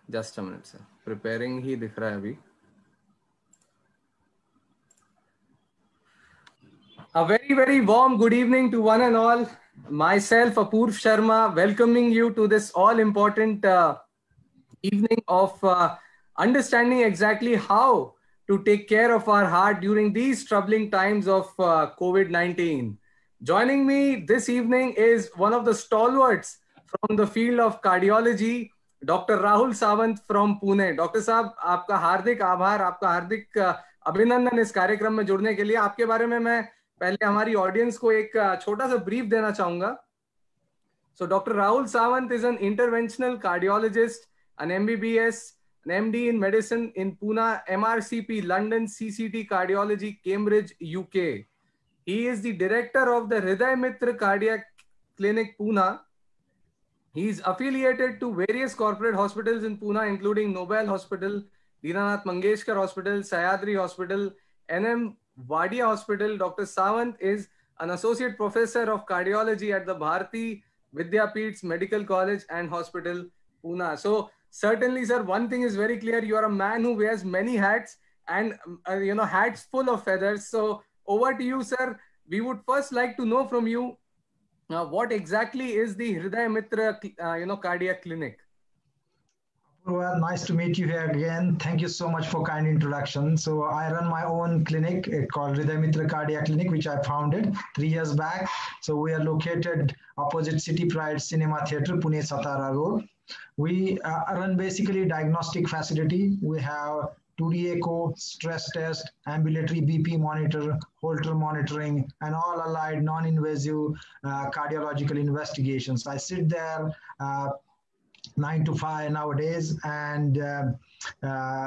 Just a minute, sir. Preparing ही दिख रहा है अभी. A very, very warm good evening to one and all. Myself, Apurv Sharma, welcoming you to this all-important evening of understanding exactly how to take care of our heart during these troubling times of COVID-19. Joining me this evening is one of the stalwarts from the field of cardiology, Dr. Rahul Sawant from Pune. Dr. साहब, आपका हार्दिक आभार, आपका हार्दिक अभिनंदन इस कार्यक्रम में जुड़ने के लिए. आपके बारे में मैं पहले हमारी ऑडियंस को एक छोटा सा ब्रीफ देना चाहूंगा. So Dr. Rahul Sawant is an interventional cardiologist, an MBBS, an MD in medicine in Pune, MRCP, London, CCT Cardiology, Cambridge, UK. He is the director of the Hriday Mitra Cardiac Clinic, Pune. He is affiliated to various corporate hospitals in Pune, including Nobel Hospital, Dinanath Mangeshkar Hospital, Sahyadri Hospital, NM Wadia Hospital. Dr. Sawant is an associate professor of cardiology at the Bharati Vidyapeeth's Medical College and Hospital, Pune. So certainly, sir, one thing is very clear: you are a man who wears many hats, and hats full of feathers. So over to you, sir. We would first like to know from you what exactly is the Hriday Mitra, cardiac clinic. Well, nice to meet you here again. Thank you so much for kind introduction. So I run my own clinic called Hriday Mitra Cardiac Clinic, which I founded 3 years back. So we are located opposite City Pride Cinema Theatre, Pune Satara Road. We run basically diagnostic facility. We have 2D echo, stress test, ambulatory BP monitor, Holter monitoring, and all allied non-invasive cardiological investigations. I sit there 9 to 5 nowadays, and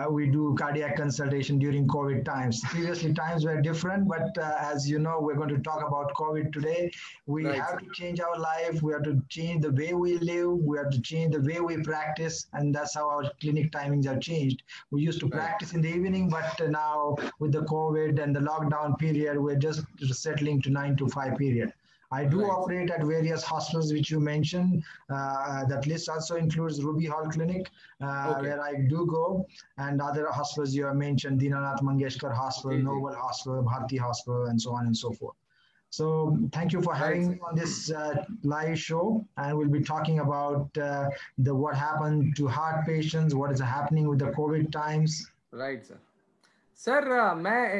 we do cardiac consultation during COVID times. Previously, times were different, but as you know, we're going to talk about COVID today. We have to change our life. We have to change the way we live. We have to change the way we practice, and that's how our clinic timings have changed. We used to practice in the evening, but now with the COVID and the lockdown period, we're just settling to 9 to 5 period. I do operate at various hospitals, which you mentioned. That list also includes Ruby Hall Clinic, where I do go, and other hospitals you have mentioned, Dinanath Mangeshkar Hospital, Noble Hospital, Bharati Hospital, and so on and so forth. So thank you for having me on this live show, and we'll be talking about what happened to heart patients, what is happening with the COVID times. Right, sir. Sir,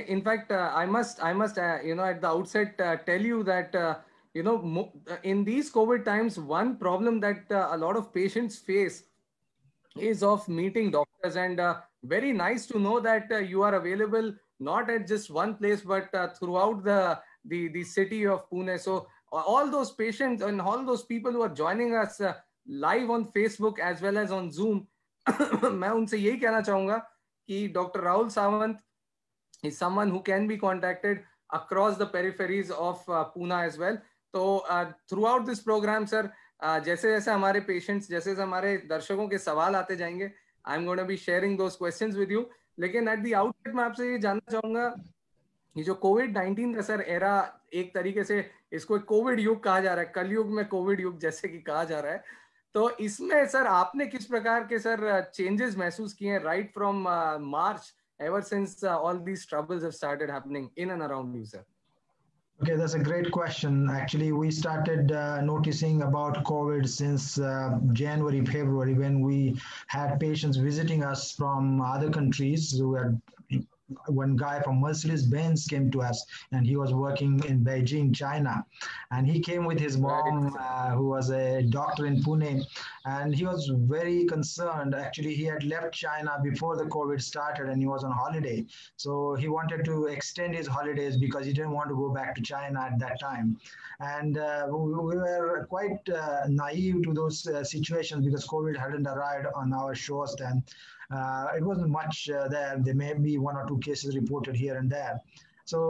in fact, I must, at the outset tell you that in these COVID times, one problem that a lot of patients face is of meeting doctors, and very nice to know that you are available not at just one place, but throughout the city of Pune. So all those patients and all those people who are joining us live on Facebook as well as on Zoom, मैं उनसे यही कहना चाहूंगा कि Dr. Rahul Sawant is someone who can be contacted across the peripheries of Pune as well. तो throughout this program, sir, जैसे जैसे हमारे patients, जैसे जैसे हमारे दर्शकों के सवाल आते जाएंगे, I'm going to be sharing those questions with you. लेकिन at the outset मैं आपसे ये जानना चाहूंगा, ये जो COVID-19 का सर एरा, एक तरीके से इसको कोविड युग कहा जा रहा है, कलयुग में कोविड युग जैसे कि कहा जा रहा है, तो इसमें सर आपने किस प्रकार के सर चेंजेस महसूस किए हैं right from March, ever since all these troubles have started happening in and around you, sir? Okay, that's a great question. Actually, we started noticing about COVID since January, February, when we had patients visiting us from other countries. Who had one guy from Mercedes-Benz came to us, and he was working in Beijing, China. And he came with his mom, who was a doctor in Pune, and he was very concerned. Actually, he had left China before the COVID started, and he was on holiday. So he wanted to extend his holidays because he didn't want to go back to China at that time. And we were quite naive to those situations because COVID hadn't arrived on our shores then. It wasn't much there. There may be 1 or 2 cases reported here and there. So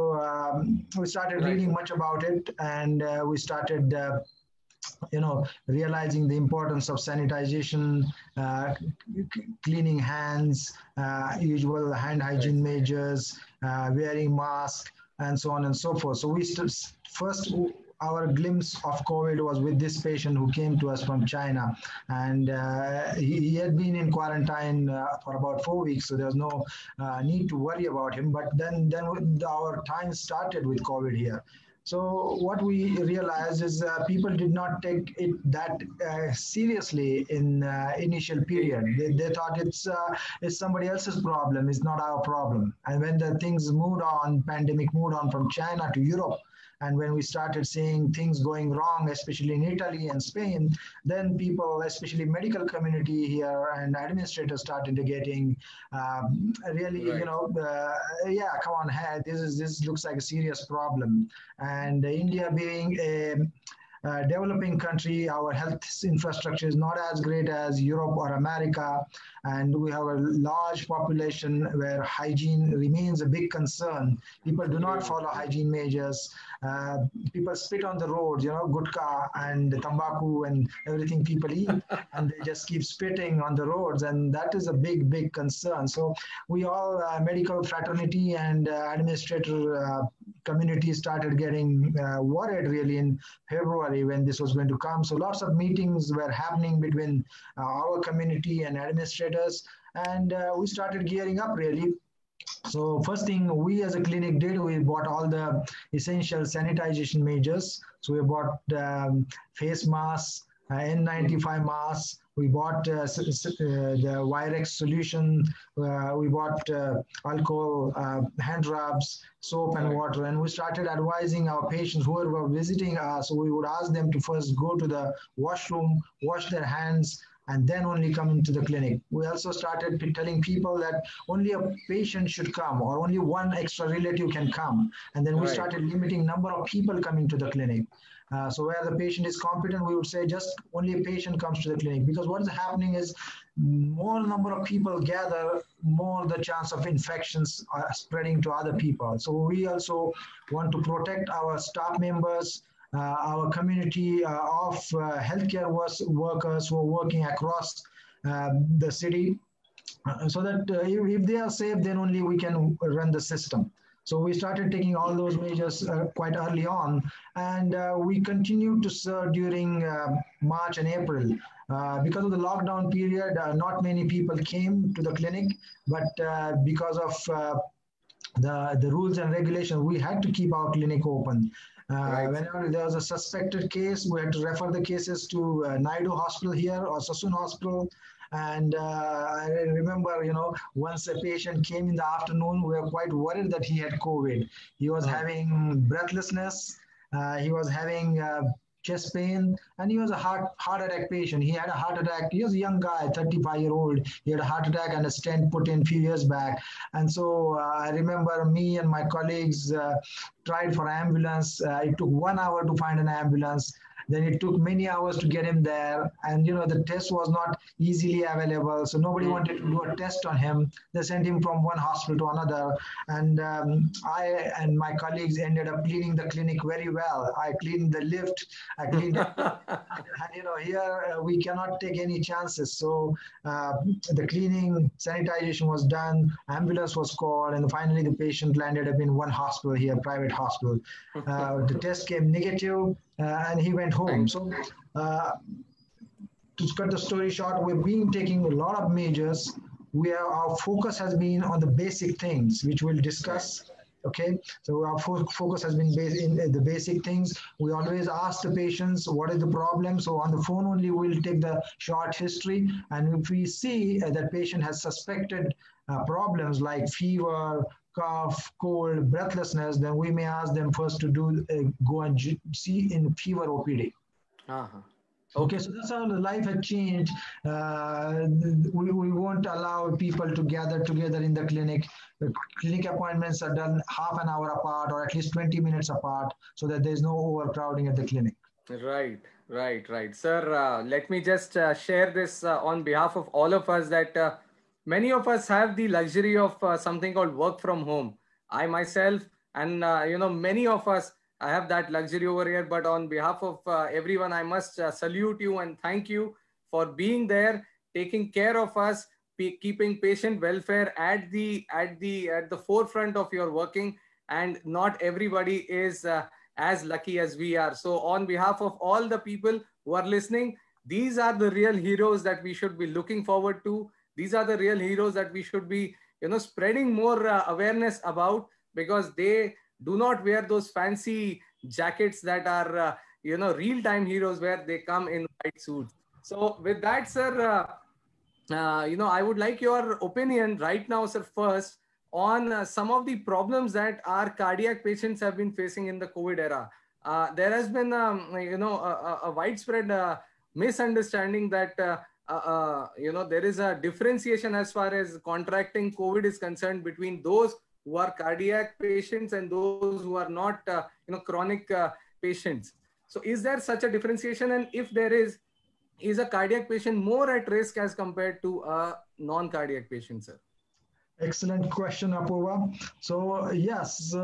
we started reading much about it, and we started realizing the importance of sanitization, cleaning hands, usual hand hygiene measures, wearing masks, and so on and so forth. So we first our glimpse of COVID was with this patient who came to us from China, and he had been in quarantine for about 4 weeks, so there was no need to worry about him. But then our time started with COVID here. So what we realized is people did not take it that seriously in initial period. They thought it's somebody else's problem, it's not our problem. And when the things moved on, pandemic moved on from China to Europe, and when we started seeing things going wrong, especially in Italy and Spain, then people, especially medical community here and administrators, started getting really, Right. yeah, come on, hey, this looks like a serious problem. And India being a developing country, our health infrastructure is not as great as Europe or America, and we have a large population where hygiene remains a big concern. People do not follow hygiene measures. People spit on the roads, gutka and tambaku and everything people eat, and they just keep spitting on the roads, and that is a big concern. So we all, medical fraternity and administrator community, started getting worried really in February when this was going to come. So lots of meetings were happening between our community and administrators, and we started gearing up really. So first thing we as a clinic did, we bought all the essential sanitization measures. So we bought face masks, N95 masks. We bought the Virex solution. We bought alcohol, hand rubs, soap and water. And we started advising our patients who were visiting us. We would ask them to first go to the washroom, wash their hands, and then only come into the clinic. We also started telling people that only a patient should come, or only one extra relative can come. And then we started limiting number of people coming to the clinic. So where the patient is competent, we would say just only a patient comes to the clinic, because what is happening is more number of people gather, more the chance of infections are spreading to other people. So we also want to protect our staff members, our community of healthcare workers who are working across the city, so that if they are safe, then only we can run the system. So we started taking all those measures quite early on, and we continued to serve during March and April. Because of the lockdown period, not many people came to the clinic, but because of the rules and regulations, we had to keep our clinic open. Whenever there was a suspected case, we had to refer the cases to Naidu Hospital here or Sassoon Hospital. And I remember, once a patient came in the afternoon, we were quite worried that he had COVID. He was having breathlessness. He was having chest pain, and he was a heart attack patient. He had a heart attack. He was a young guy, 35-year-old. He had a heart attack and a stent put in a few years back. And so I remember me and my colleagues tried for ambulance. It took 1 hour to find an ambulance. Then it took many hours to get him there. And, the test was not easily available. So nobody wanted to do a test on him. They sent him from one hospital to another. And I and my colleagues ended up cleaning the clinic very well. I cleaned the lift. I cleaned it. And, here we cannot take any chances. So the cleaning, sanitization was done. Ambulance was called. And finally, the patient landed up in one hospital here, private hospital. The test came negative. And he went home. So to cut the story short, we've been taking a lot of measures where our focus has been on the basic things, which we'll discuss. Okay, so our focus has been based in the basic things. We always ask the patients, what is the problem? So on the phone only, we'll take the short history. And if we see that patient has suspected problems like fever, cough, cold, breathlessness, then we may ask them first to go and see in fever OPD. Okay, so that's how the life had changed. We won't allow people to gather together in the clinic. The clinic appointments are done half an hour apart, or at least 20 minutes apart, so that there's no overcrowding at the clinic. Right. Sir, let me just share this on behalf of all of us, that many of us have the luxury of something called work from home. I myself and many of us have that luxury over here. But on behalf of everyone, I must salute you and thank you for being there, taking care of us, keeping patient welfare at the forefront of your working. And not everybody is as lucky as we are. So on behalf of all the people who are listening, these are the real heroes that we should be looking forward to. These are the real heroes that we should be, spreading more awareness about, because they do not wear those fancy jackets that are, real-time heroes where they come in white suits. So with that, sir, I would like your opinion right now, sir, first on some of the problems that our cardiac patients have been facing in the COVID era. There has been, a widespread misunderstanding that, there is a differentiation as far as contracting COVID is concerned between those who are cardiac patients and those who are not, chronic patients. So is there such a differentiation? And if there is a cardiac patient more at risk as compared to a non-cardiac patient, sir? Excellent question, Apurva. So yes,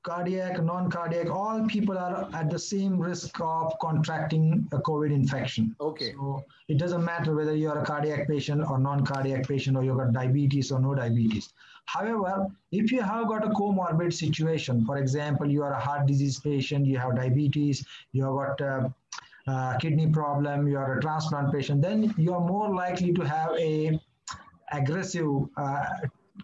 cardiac, non-cardiac, all people are at the same risk of contracting a COVID infection. Okay. So it doesn't matter whether you are a cardiac patient or non-cardiac patient, or you've got diabetes or no diabetes. However, if you have got a comorbid situation, for example, you are a heart disease patient, you have diabetes, you have got kidney problem, you are a transplant patient, then you are more likely to have a aggressive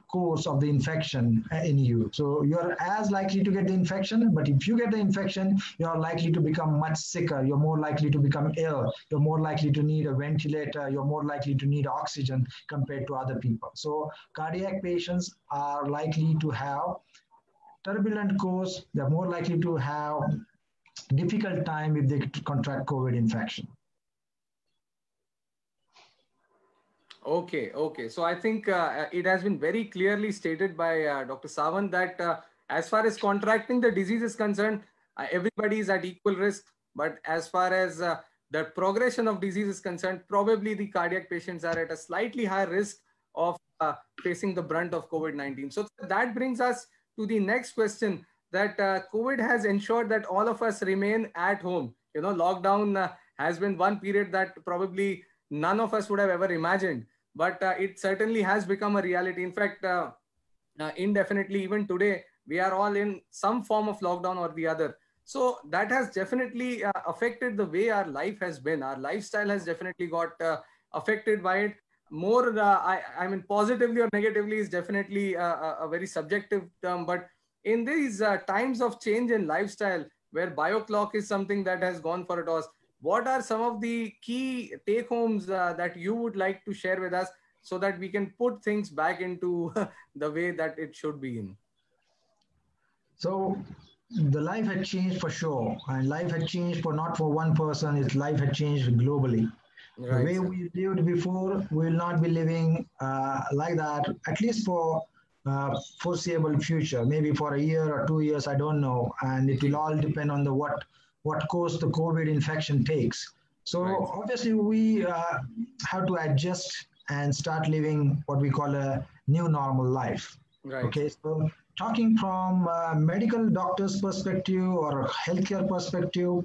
course of the infection in you. So you're as likely to get the infection, but if you get the infection, you're likely to become much sicker. You're more likely to become ill. You're more likely to need a ventilator. You're more likely to need oxygen compared to other people. So cardiac patients are likely to have turbulent course. They're more likely to have difficult time if they contract COVID infection. Okay. So I think it has been very clearly stated by Dr. Sawant that as far as contracting the disease is concerned, everybody is at equal risk. But as far as the progression of disease is concerned, probably the cardiac patients are at a slightly higher risk of facing the brunt of COVID-19. So that brings us to the next question, that COVID has ensured that all of us remain at home. Lockdown has been one period that probably none of us would have ever imagined, but it certainly has become a reality. In fact, indefinitely, even today, we are all in some form of lockdown or the other. So that has definitely affected the way our life has been. Our lifestyle has definitely got affected by it. More, I mean, positively or negatively is definitely a very subjective term. But in these times of change in lifestyle, where BioClock is something that has gone for a toss, what are some of the key take-homes that you would like to share with us so that we can put things back into the way that it should be in? So the life had changed for sure, and life had changed for not for one person, its life had changed globally. Right, the way we lived before, we will not be living like that, at least for foreseeable future, maybe for a year or 2 years, I don't know. And it will all depend on the what course the COVID infection takes. So obviously we have to adjust and start living what we call a new normal life. Right. Okay, so talking from a medical doctor's perspective or a healthcare perspective,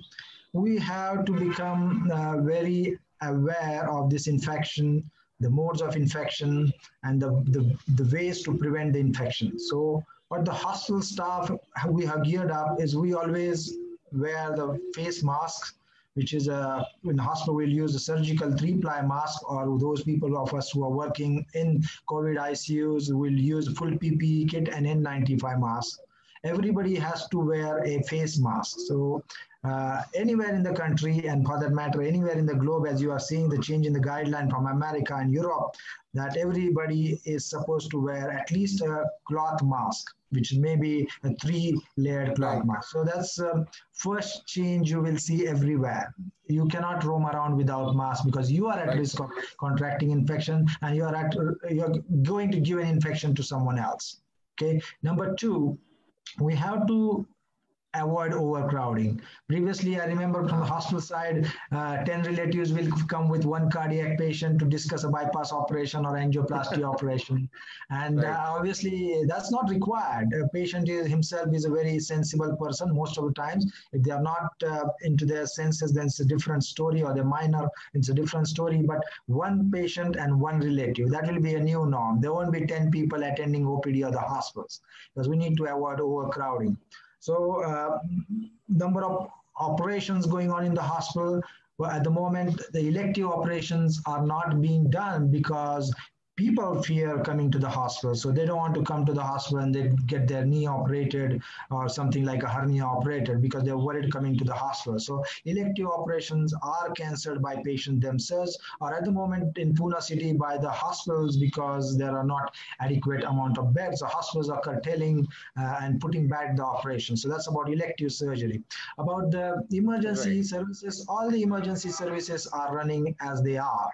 we have to become very aware of this infection, the modes of infection, and the ways to prevent the infection. So what the hospital staff we have geared up is we always wear the face masks, which is in the hospital we'll use a surgical 3-ply mask, or those people of us who are working in COVID ICUs will use a full PPE kit and N95 mask. Everybody has to wear a face mask. So anywhere in the country, and for that matter, anywhere in the globe, as you are seeing the change in the guideline from America and Europe, that everybody is supposed to wear at least a cloth mask, which may be a 3-layered cloth mask. So that's first change you will see everywhere. You cannot roam around without mask because you are at risk of contracting infection, and you're going to give an infection to someone else. Okay. Number 2, we have to avoid overcrowding. Previously, I remember from the hospital side, 10 relatives will come with one cardiac patient to discuss a bypass operation or angioplasty operation. And obviously, that's not required. A patient himself is a very sensible person most of the times. If they are not into their senses, then it's a different story, or they're minor, it's a different story. But one patient and one relative, that will be a new norm. There won't be 10 people attending OPD or the hospitals, because we need to avoid overcrowding. So number of operations going on in the hospital. Well, at the moment, the elective operations are not being done because people fear coming to the hospital. So they don't want to come to the hospital and they get their knee operated or something like a hernia operated because they're worried coming to the hospital. So elective operations are cancelled by patients themselves or at the moment in Pune city by the hospitals because there are not adequate amount of beds. The hospitals are curtailing and putting back the operation. So that's about elective surgery. About the emergency services, all the emergency services are running as they are.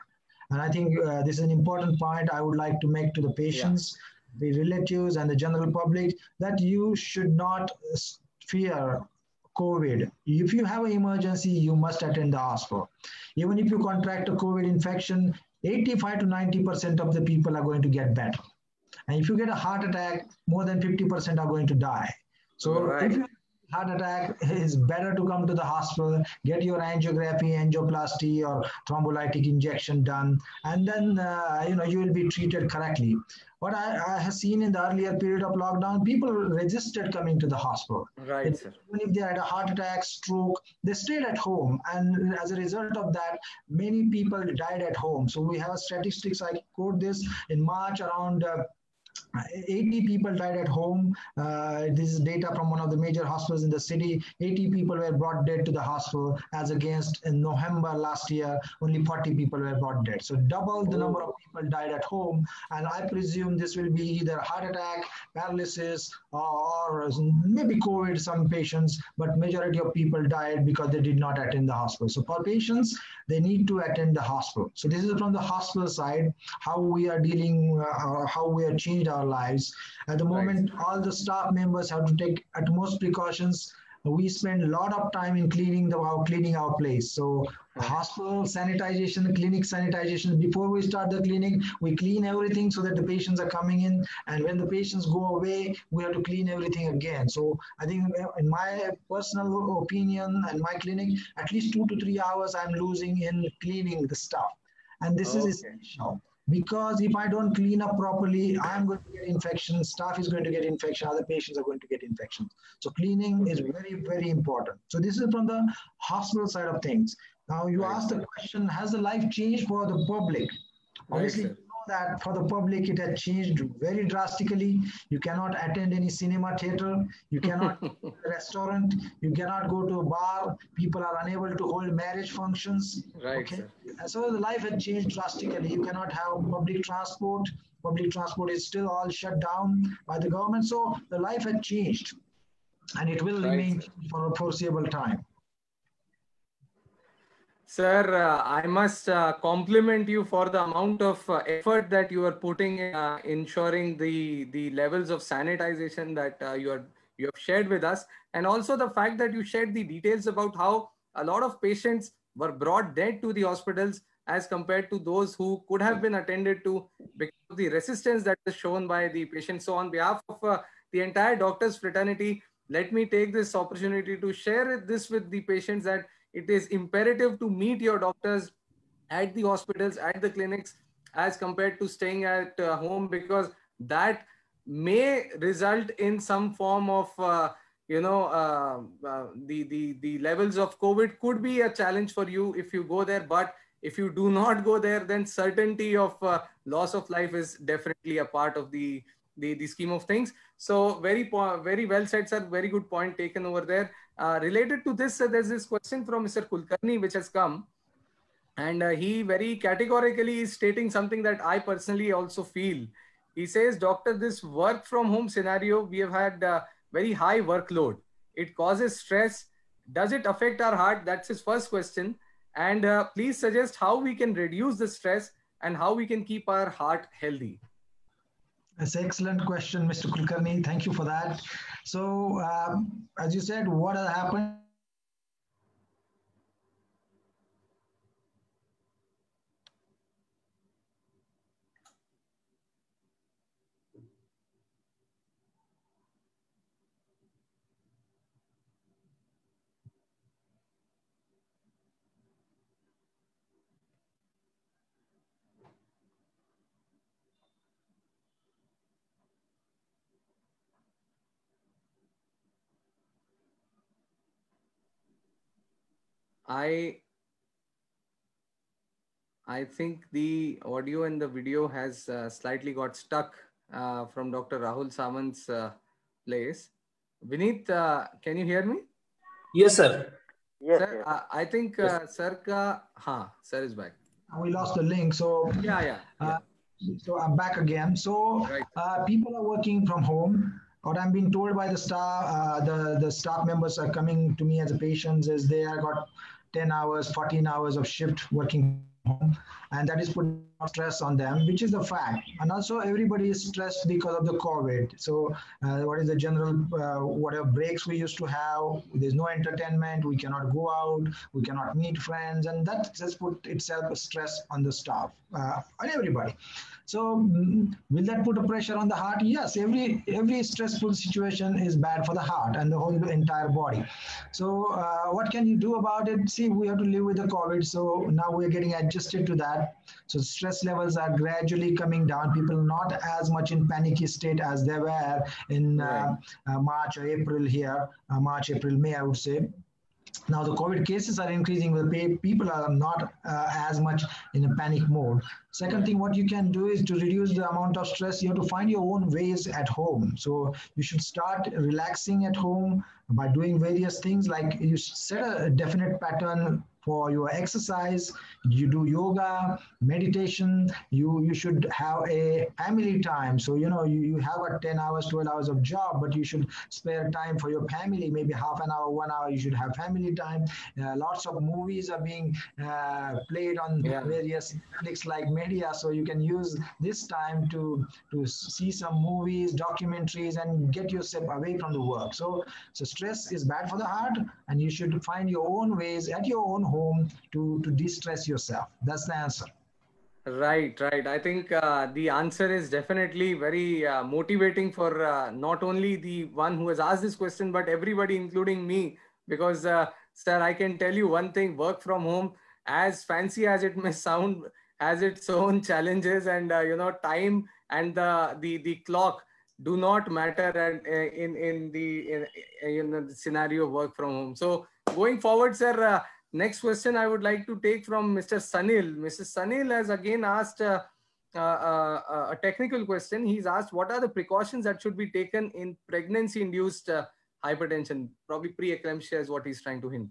And I think this is an important point I would like to make to the patients, the relatives, and the general public that you should not fear COVID. If you have an emergency, you must attend the hospital. Even if you contract a COVID infection, 85 to 90% of the people are going to get better. And if you get a heart attack, more than 50% are going to die. So if you heart attack, it's better to come to the hospital, get your angiography, angioplasty, or thrombolytic injection done, and then you will be treated correctly. What I have seen in the earlier period of lockdown, people resisted coming to the hospital. Right, sir. Even if they had a heart attack, stroke, they stayed at home, and as a result of that, many people died at home. So we have statistics. I quote this in March around. 80 people died at home. This is data from one of the major hospitals in the city. 80 people were brought dead to the hospital, as against in November last year, only 40 people were brought dead. So double the number of people died at home. And I presume this will be either heart attack, paralysis, or maybe COVID, some patients, but majority of people died because they did not attend the hospital. So for patients, they need to attend the hospital. So this is from the hospital side, how we are dealing, how we have changed our lives. At the moment, all the staff members have to take utmost precautions. We spend a lot of time in cleaning our place. So hospital sanitization, clinic sanitization. Before we start the clinic, we clean everything so that the patients are coming in. And when the patients go away, we have to clean everything again. So I think in my personal opinion and my clinic, at least 2 to 3 hours I'm losing in cleaning the stuff. And this is essential. Because if I don't clean up properly, I'm going to get infection, staff is going to get infection, other patients are going to get infections. So cleaning is very, very important. So this is from the hospital side of things. Now you asked the question, has the life changed for the public? Obviously, you know that for the public, it has changed very drastically. You cannot attend any cinema theater. You cannot go to a restaurant. You cannot go to a bar. People are unable to hold marriage functions. Okay. So the life has changed drastically. You cannot have public transport. Public transport is still all shut down by the government. So the life has changed. And it will remain for a foreseeable time. Sir, I must compliment you for the amount of effort that you are putting in ensuring the levels of sanitization that you have shared with us, and also the fact that you shared the details about how a lot of patients were brought dead to the hospitals as compared to those who could have been attended to because of the resistance that is shown by the patients. So on behalf of the entire doctors fraternity, let me take this opportunity to share this with the patients that it is imperative to meet your doctors at the hospitals, at the clinics, as compared to staying at home, because that may result in some form of, the levels of COVID could be a challenge for you if you go there. But if you do not go there, then certainty of loss of life is definitely a part of the scheme of things. So very well said, sir. Very good point taken over there. Related to this, there's this question from Mr. Kulkarni which has come, and he very categorically is stating something that I personally also feel. He says, doctor, this work from home scenario, we have had very high workload. It causes stress. Does it affect our heart? That's his first question. And please suggest how we can reduce the stress and how we can keep our heart healthy. That's an excellent question, Mr. Kulkarni. Thank you for that. So, as you said, what has happened? I think the audio and the video has slightly got stuck from Dr. Rahul Samant's place. Vineet, can you hear me? Yes, sir. Yes, Sir, yes. I think sir sir is back. We lost the link. So Yeah. So I'm back again. So Right. people are working from home. What I'm being told by the staff, the staff members are coming to me as a patients is they are got 10 hours, 14 hours of shift working from home, and that is putting a lot of stress on them, which is the fact. And also everybody is stressed because of the COVID. So what is the general, whatever breaks we used to have, there's no entertainment, we cannot go out, we cannot meet friends, and that just put itself a stress on the staff and everybody. So will that put a pressure on the heart? Yes, every stressful situation is bad for the heart and the whole entire body. So what can you do about it? See, we have to live with the COVID. So now we're getting adjusted to that. So stress levels are gradually coming down. People not as much in panicky state as they were in March or April here, March, April, May, I would say. Now the COVID cases are increasing, but people are not as much in a panic mode. Second thing, what you can do is to reduce the amount of stress. You have to find your own ways at home. So you should start relaxing at home by doing various things, like you set a definite pattern for your exercise, you do yoga, meditation, you should have a family time. So, you have a 10 hours, 12 hours of job, but you should spare time for your family, maybe half an hour, 1 hour, you should have family time. Lots of movies are being played on various Netflix like media. So you can use this time to see some movies, documentaries, and get yourself away from the work. So stress is bad for the heart, and you should find your own ways at your own home to de-stress yourself. That's the answer. Right. I think the answer is definitely very motivating for not only the one who has asked this question, but everybody, including me. Because, sir, I can tell you one thing: work from home, as fancy as it may sound, has its own challenges, and time and the clock do not matter in the scenario of work from home. So going forward, sir. Next question I would like to take from Mr. Sanil. Mr. Sanil has again asked a technical question. He's asked, what are the precautions that should be taken in pregnancy-induced hypertension? Probably preeclampsia is what he's trying to hint.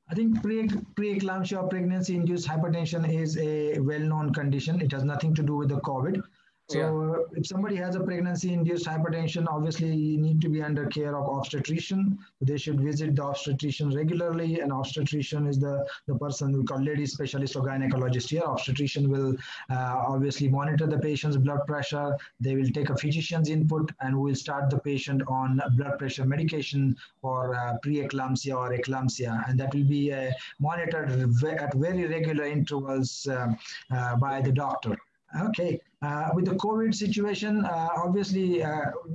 I think preeclampsia or pregnancy-induced hypertension is a well-known condition. It has nothing to do with the COVID. So if somebody has a pregnancy-induced hypertension, obviously you need to be under care of obstetrician. They should visit the obstetrician regularly, and obstetrician is the person we call lady specialist or gynecologist here. Obstetrician will obviously monitor the patient's blood pressure. They will take a physician's input and will start the patient on blood pressure medication for preeclampsia or eclampsia, and that will be monitored at very regular intervals by the doctor. Okay. With the COVID situation, obviously,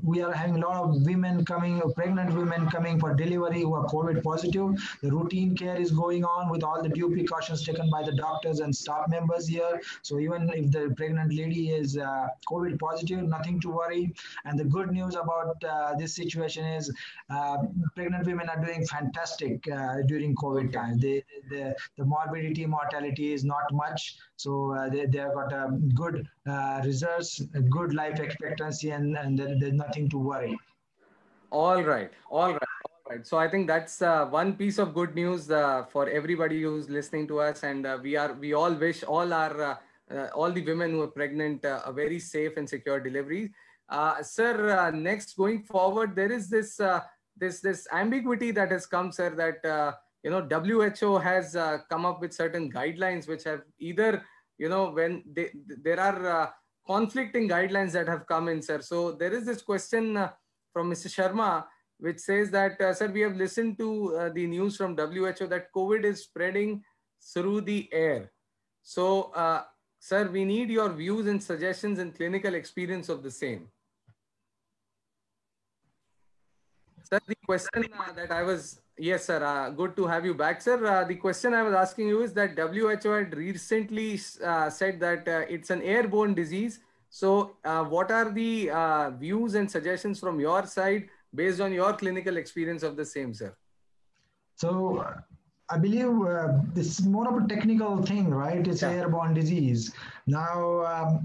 we are having a lot of women coming, pregnant women coming for delivery who are COVID positive. The routine care is going on with all the due precautions taken by the doctors and staff members here. So even if the pregnant lady is COVID positive, nothing to worry. And the good news about this situation is pregnant women are doing fantastic during COVID times. The morbidity, mortality is not much. So they have got good results, a good life expectancy, and there's nothing to worry. All right. So I think that's one piece of good news for everybody who's listening to us, and we all wish all the women who are pregnant a very safe and secure delivery. Sir, next going forward, there is this ambiguity that has come, sir, that WHO has come up with certain guidelines which have either when there are conflicting guidelines that have come in, sir. So there is this question from Mr. Sharma, which says that, sir, we have listened to the news from WHO that COVID is spreading through the air. So, sir, we need your views and suggestions and clinical experience of the same. Sir, the question that I was, yes, sir, good to have you back, sir. The question I was asking you is that WHO had recently said that it's an airborne disease. So what are the views and suggestions from your side based on your clinical experience of the same, sir? So I believe this is more of a technical thing, right? It's an Yeah. airborne disease. Now,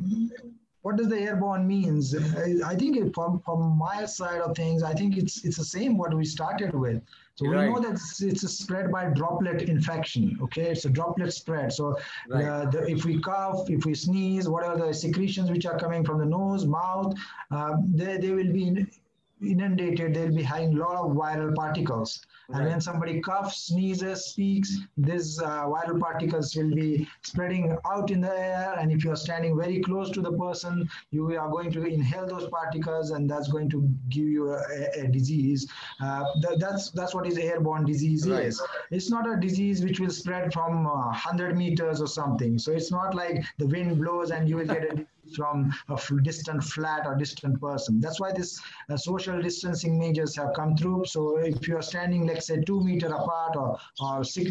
what does the airborne means? I think from my side of things, I think it's the same what we started with. So we know Right. that it's a spread by droplet infection. Okay, it's a droplet spread. So Right. if we cough, if we sneeze, whatever the secretions which are coming from the nose, mouth, they will be inundated, they'll be having a lot of viral particles. And Right. when somebody coughs, sneezes, speaks, these viral particles will be spreading out in the air. And if you're standing very close to the person, you are going to inhale those particles, and that's going to give you a disease. That's what is airborne disease Right. is. It's not a disease which will spread from 100 meters or something. So it's not like the wind blows and you will get a disease from a distant flat or distant person. That's why this social distancing measures have come through. So if you are standing, let's say, 2 meters apart or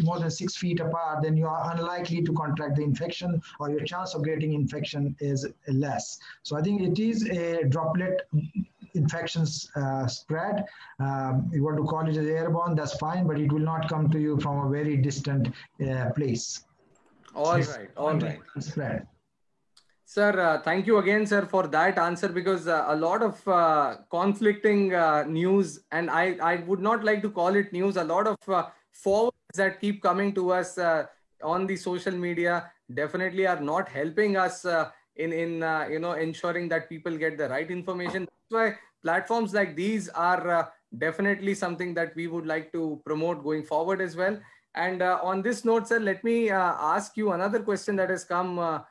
more than 6 feet apart, then you are unlikely to contract the infection, or your chance of getting infection is less. So I think it is a droplet infections spread. You want to call it as airborne, that's fine, but it will not come to you from a very distant place. All right. All right. Spread. Sir, thank you again, sir, for that answer, because a lot of conflicting news, and I would not like to call it news, a lot of forwards that keep coming to us on the social media definitely are not helping us in ensuring that people get the right information. That's why platforms like these are definitely something that we would like to promote going forward as well. And on this note, sir, let me ask you another question that has come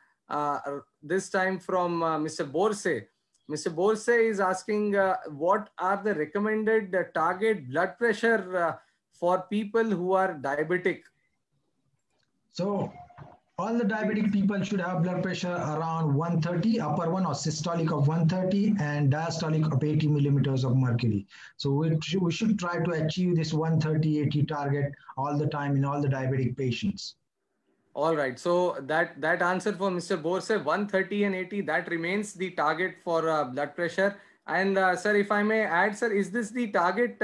this time from Mr. Borse. Mr. Borse is asking what are the recommended target blood pressure for people who are diabetic? So all the diabetic people should have blood pressure around 130, upper one, or systolic of 130 and diastolic of 80 millimeters of mercury. So we should try to achieve this 130-80 target all the time in all the diabetic patients. All right. So that answer for Mr. Borse, 130 and 80, that remains the target for blood pressure. And sir, if I may add, sir, is this the target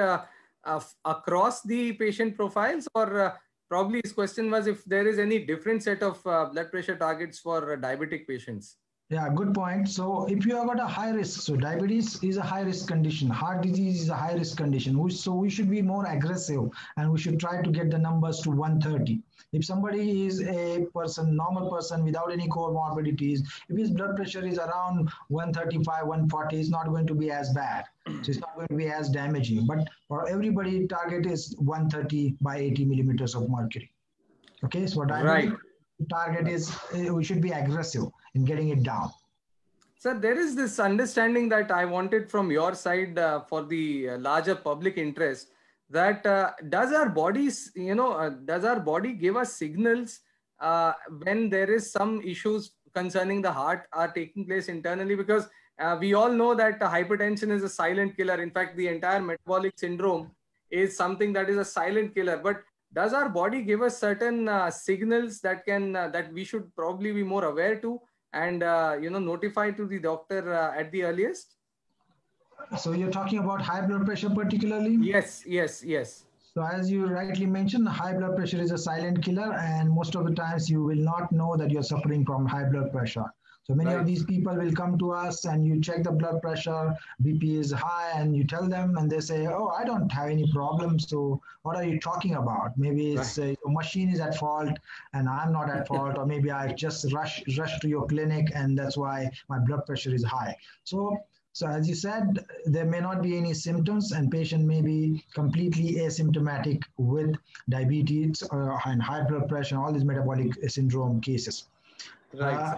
across the patient profiles, or probably his question was if there is any different set of blood pressure targets for diabetic patients? Yeah, good point. So if you have got a high risk, so diabetes is a high risk condition, heart disease is a high risk condition. So we should be more aggressive, and we should try to get the numbers to 130. If somebody is a person, normal person without any comorbidities, if his blood pressure is around 135, 140, it's not going to be as bad. So it's not going to be as damaging. But for everybody, target is 130 by 80 millimeters of mercury. Okay, so diabetic target is we should be aggressive in getting it down. Sir, there is this understanding that I wanted from your side for the larger public interest, that does our bodies, does our body give us signals when there is some issues concerning the heart are taking place internally? Because we all know that hypertension is a silent killer. In fact, the entire metabolic syndrome is something that is a silent killer. But does our body give us certain signals that can that we should probably be more aware to, and notify to the doctor at the earliest? So you're talking about high blood pressure particularly? Yes. So as you rightly mentioned, high blood pressure is a silent killer, and most of the times you will not know that you're suffering from high blood pressure. So many of these people will come to us and you check the blood pressure, BP is high, and you tell them and they say, oh, I don't have any problem. So what are you talking about? Maybe it's a machine is at fault and I'm not at fault, or maybe I just rush to your clinic and that's why my blood pressure is high. So as you said, there may not be any symptoms and patient may be completely asymptomatic with diabetes and high blood pressure, all these metabolic syndrome cases.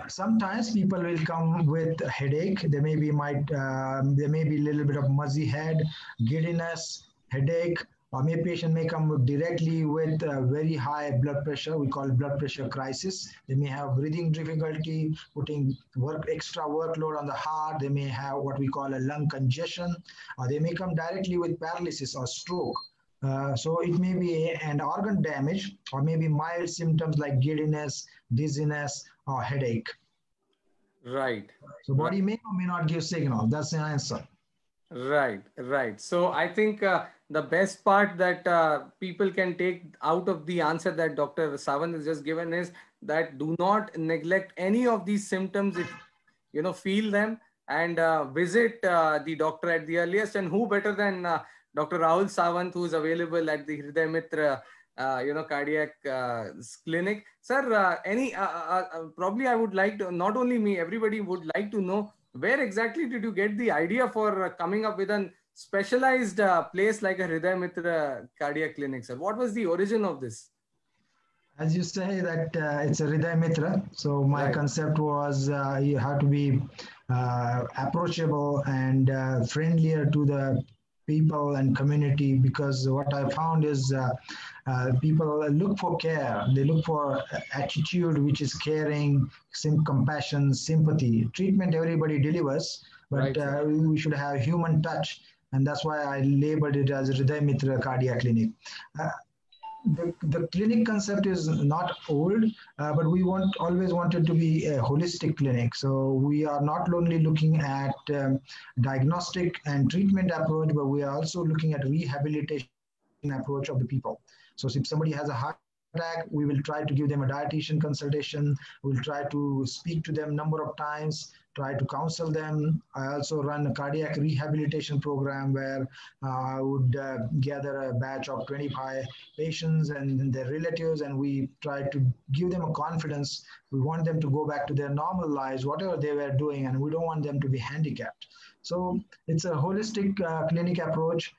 Sometimes people will come with a headache. There may be a little bit of muzzy head, giddiness, headache, or maybe patient may come directly with very high blood pressure. We call it blood pressure crisis. They may have breathing difficulty, putting extra workload on the heart. They may have what we call a lung congestion, or they may come directly with paralysis or stroke. So it may be an organ damage, or maybe mild symptoms like giddiness, dizziness, or headache. Right. So body may or may not give signal. That's the answer. Right, right. So I think the best part that people can take out of the answer that Dr. Sawant has just given is that do not neglect any of these symptoms if you know feel them, and visit the doctor at the earliest. And who better than Dr. Rahul Sawant, who is available at the Hriday Mitra cardiac clinic. Sir, probably I would like to, not only me, everybody would like to know, where exactly did you get the idea for coming up with a specialized place like a Hriday Mitra cardiac clinic, sir? What was the origin of this? As you say that it's a Hriday Mitra. So my Right. concept was you have to be approachable and friendlier to the people and community, because what I found is people look for care. They look for attitude which is caring, compassion, sympathy. Treatment everybody delivers, but Right, sir. we should have human touch. And that's why I labeled it as Hriday Mitra Cardiac Clinic. Uh, the clinic concept is not old, but we always wanted to be a holistic clinic. So we are not only looking at diagnostic and treatment approach, but we are also looking at rehabilitation approach of the people. So if somebody has a heart attack, we will try to give them a dietitian consultation. We'll try to speak to them number of times, try to counsel them. I also run a cardiac rehabilitation program where I would gather a batch of 25 patients and their relatives, and we try to give them a confidence. We want them to go back to their normal lives, whatever they were doing, and we don't want them to be handicapped. So it's a holistic clinic approach.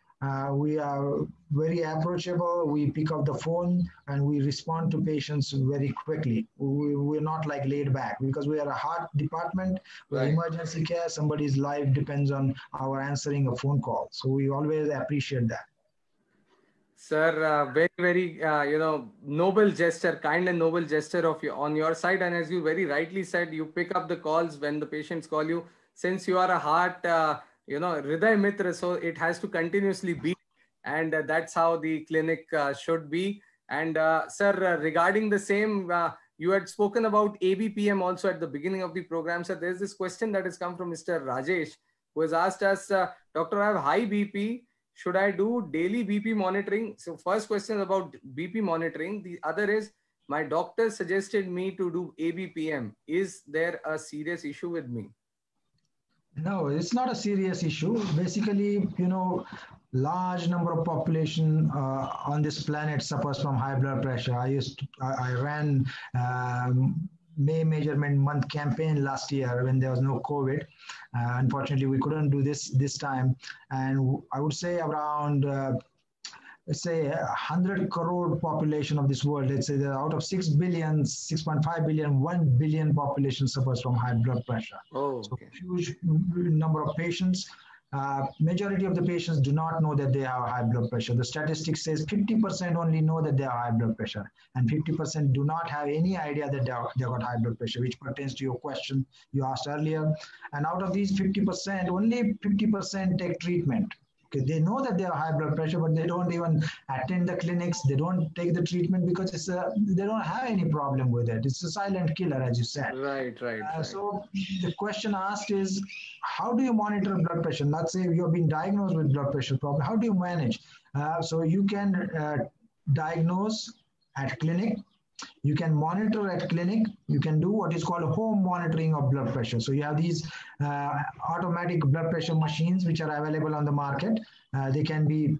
We are very approachable. We pick up the phone and we respond to patients very quickly. We're not like laid back because we are a heart department. We're Right. emergency care. Somebody's life depends on our answering a phone call. So we always appreciate that. Sir, very, very, noble gesture, kind and noble gesture of you on your side. And as you very rightly said, you pick up the calls when the patients call you. Since you are a heart, Hriday Mitra, so it has to continuously beat, and that's how the clinic should be. And sir, regarding the same, you had spoken about ABPM also at the beginning of the program. So there's this question that has come from Mr. Rajesh, who has asked us, Doctor, I have high BP. Should I do daily BP monitoring? So first question is about BP monitoring. The other is, my doctor suggested me to do ABPM. Is there a serious issue with me? No, it's not a serious issue. Basically, large number of population on this planet suffers from high blood pressure. I ran May measurement month campaign last year when there was no COVID. Unfortunately, we couldn't do this time. And I would say around let's say 100 crore population of this world, let's say that out of 6 billion, 6.5 billion, 1 billion population suffers from high blood pressure. Oh, So okay. huge number of patients. Majority of the patients do not know that they have high blood pressure. The statistics says 50% only know that they have high blood pressure, and 50% do not have any idea that they got high blood pressure, which pertains to your question you asked earlier. And out of these 50%, only 50% take treatment. Okay, they know that they have high blood pressure, but they don't even attend the clinics. They don't take the treatment because they don't have any problem with it. It's a silent killer, as you said. Right, right, right. So the question asked is, how do you monitor blood pressure? Let's say you have been diagnosed with blood pressure problem. How do you manage? So you can diagnose at clinic. You can monitor at clinic. You can do what is called home monitoring of blood pressure. So you have these automatic blood pressure machines which are available on the market. They can be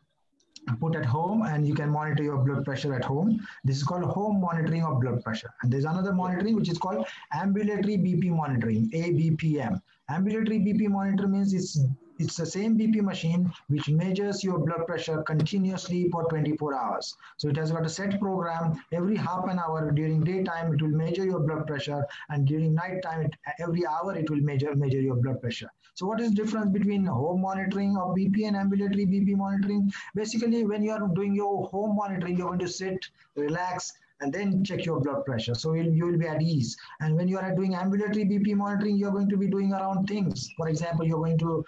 put at home and you can monitor your blood pressure at home. This is called home monitoring of blood pressure. And there's another monitoring which is called ambulatory BP monitoring, ABPM. Ambulatory BP monitor means it's the same BP machine which measures your blood pressure continuously for 24 hours. So it has got a set program. Every half an hour during daytime, it will measure your blood pressure, and during night time, every hour it will measure your blood pressure. So what is the difference between home monitoring of BP and ambulatory BP monitoring? Basically, when you are doing your home monitoring, you're going to sit, relax, and then check your blood pressure. So you will be at ease. And when you are doing ambulatory BP monitoring, you're going to be doing around things. For example, you're going to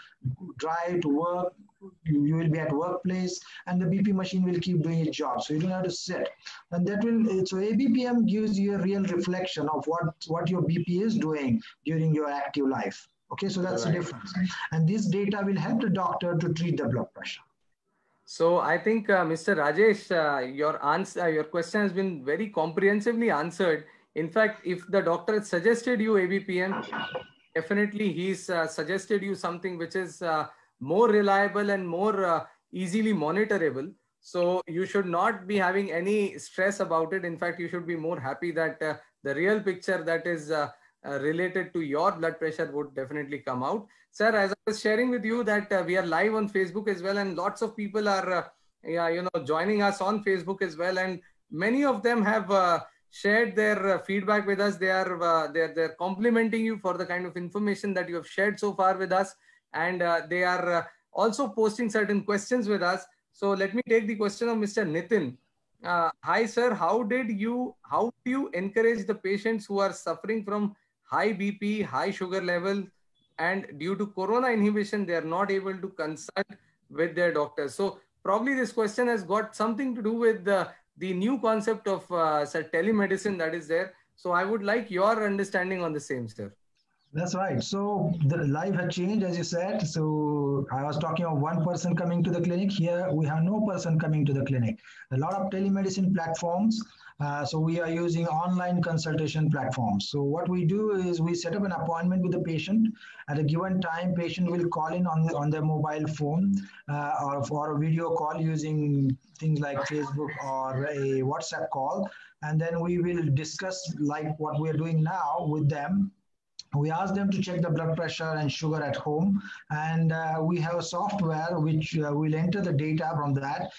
drive to work, you will be at workplace, and the BP machine will keep doing its job. So you don't have to sit. And so ABPM gives you a real reflection of what your BP is doing during your active life. Okay, so that's the difference. And this data will help the doctor to treat the blood pressure. So I think, Mr. Rajesh, your question has been very comprehensively answered. In fact, if the doctor has suggested you ABPM, definitely he's suggested you something which is more reliable and more easily monitorable. So you should not be having any stress about it. In fact, you should be more happy that the real picture that is related to your blood pressure would definitely come out. Sir, as I was sharing with you that we are live on Facebook as well, and lots of people are joining us on Facebook as well, and many of them have shared their feedback with us. They're complimenting you for the kind of information that you have shared so far with us, and they are also posting certain questions with us. So let me take the question of Mr. Nitin. Hi sir, how do you encourage the patients who are suffering from high BP, high sugar level, and due to corona inhibition, they are not able to consult with their doctors? So probably this question has got something to do with the new concept of telemedicine that is there. So I would like your understanding on the same, sir. That's right. So the life had changed, as you said. So I was talking of one person coming to the clinic. Here we have no person coming to the clinic. A lot of telemedicine platforms. So we are using online consultation platforms. So what we do is we set up an appointment with the patient. At a given time, patient will call in on their mobile phone or for a video call using things like Facebook or a WhatsApp call. And then we will discuss like what we are doing now with them. We ask them to check the blood pressure and sugar at home, and we have a software which will enter the data from that.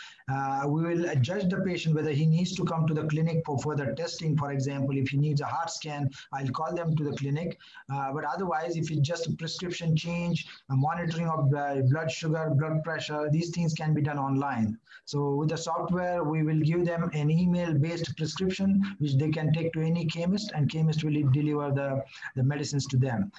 We will judge the patient whether he needs to come to the clinic for further testing. For example, if he needs a heart scan, I'll call them to the clinic. But otherwise, if it's just a prescription change, a monitoring of blood sugar, blood pressure, these things can be done online. So with the software, we will give them an email-based prescription, which they can take to any chemist, and chemist will deliver the medicines to them.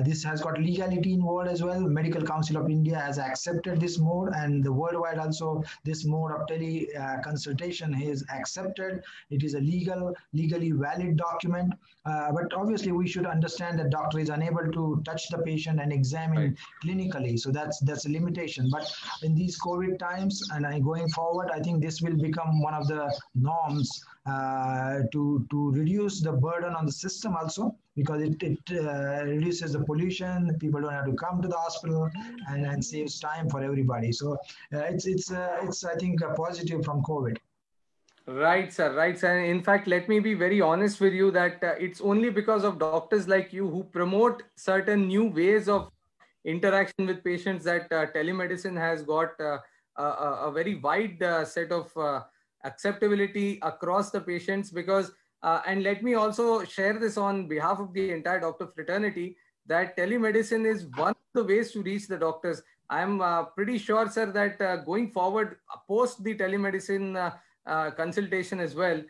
This has got legality involved as well. Medical Council of India has accepted this mode, and the worldwide also this mode of tele consultation is accepted. It is a legally valid document. But obviously, we should understand that doctor is unable to touch the patient and examine clinically. So that's a limitation. But in these COVID times and going forward, I think this will become one of the norms to reduce the burden on the system also, because it reduces the pollution. People don't have to come to the hospital, and saves time for everybody. So it's I think a positive from COVID. Right, sir. Right, sir. In fact, let me be very honest with you that it's only because of doctors like you who promote certain new ways of interaction with patients that telemedicine has got a very wide set of acceptability across the patients. Because and let me also share this on behalf of the entire doctor fraternity, that telemedicine is one of the ways to reach the doctors. I'm pretty sure, sir, that going forward, post the telemedicine consultation as well,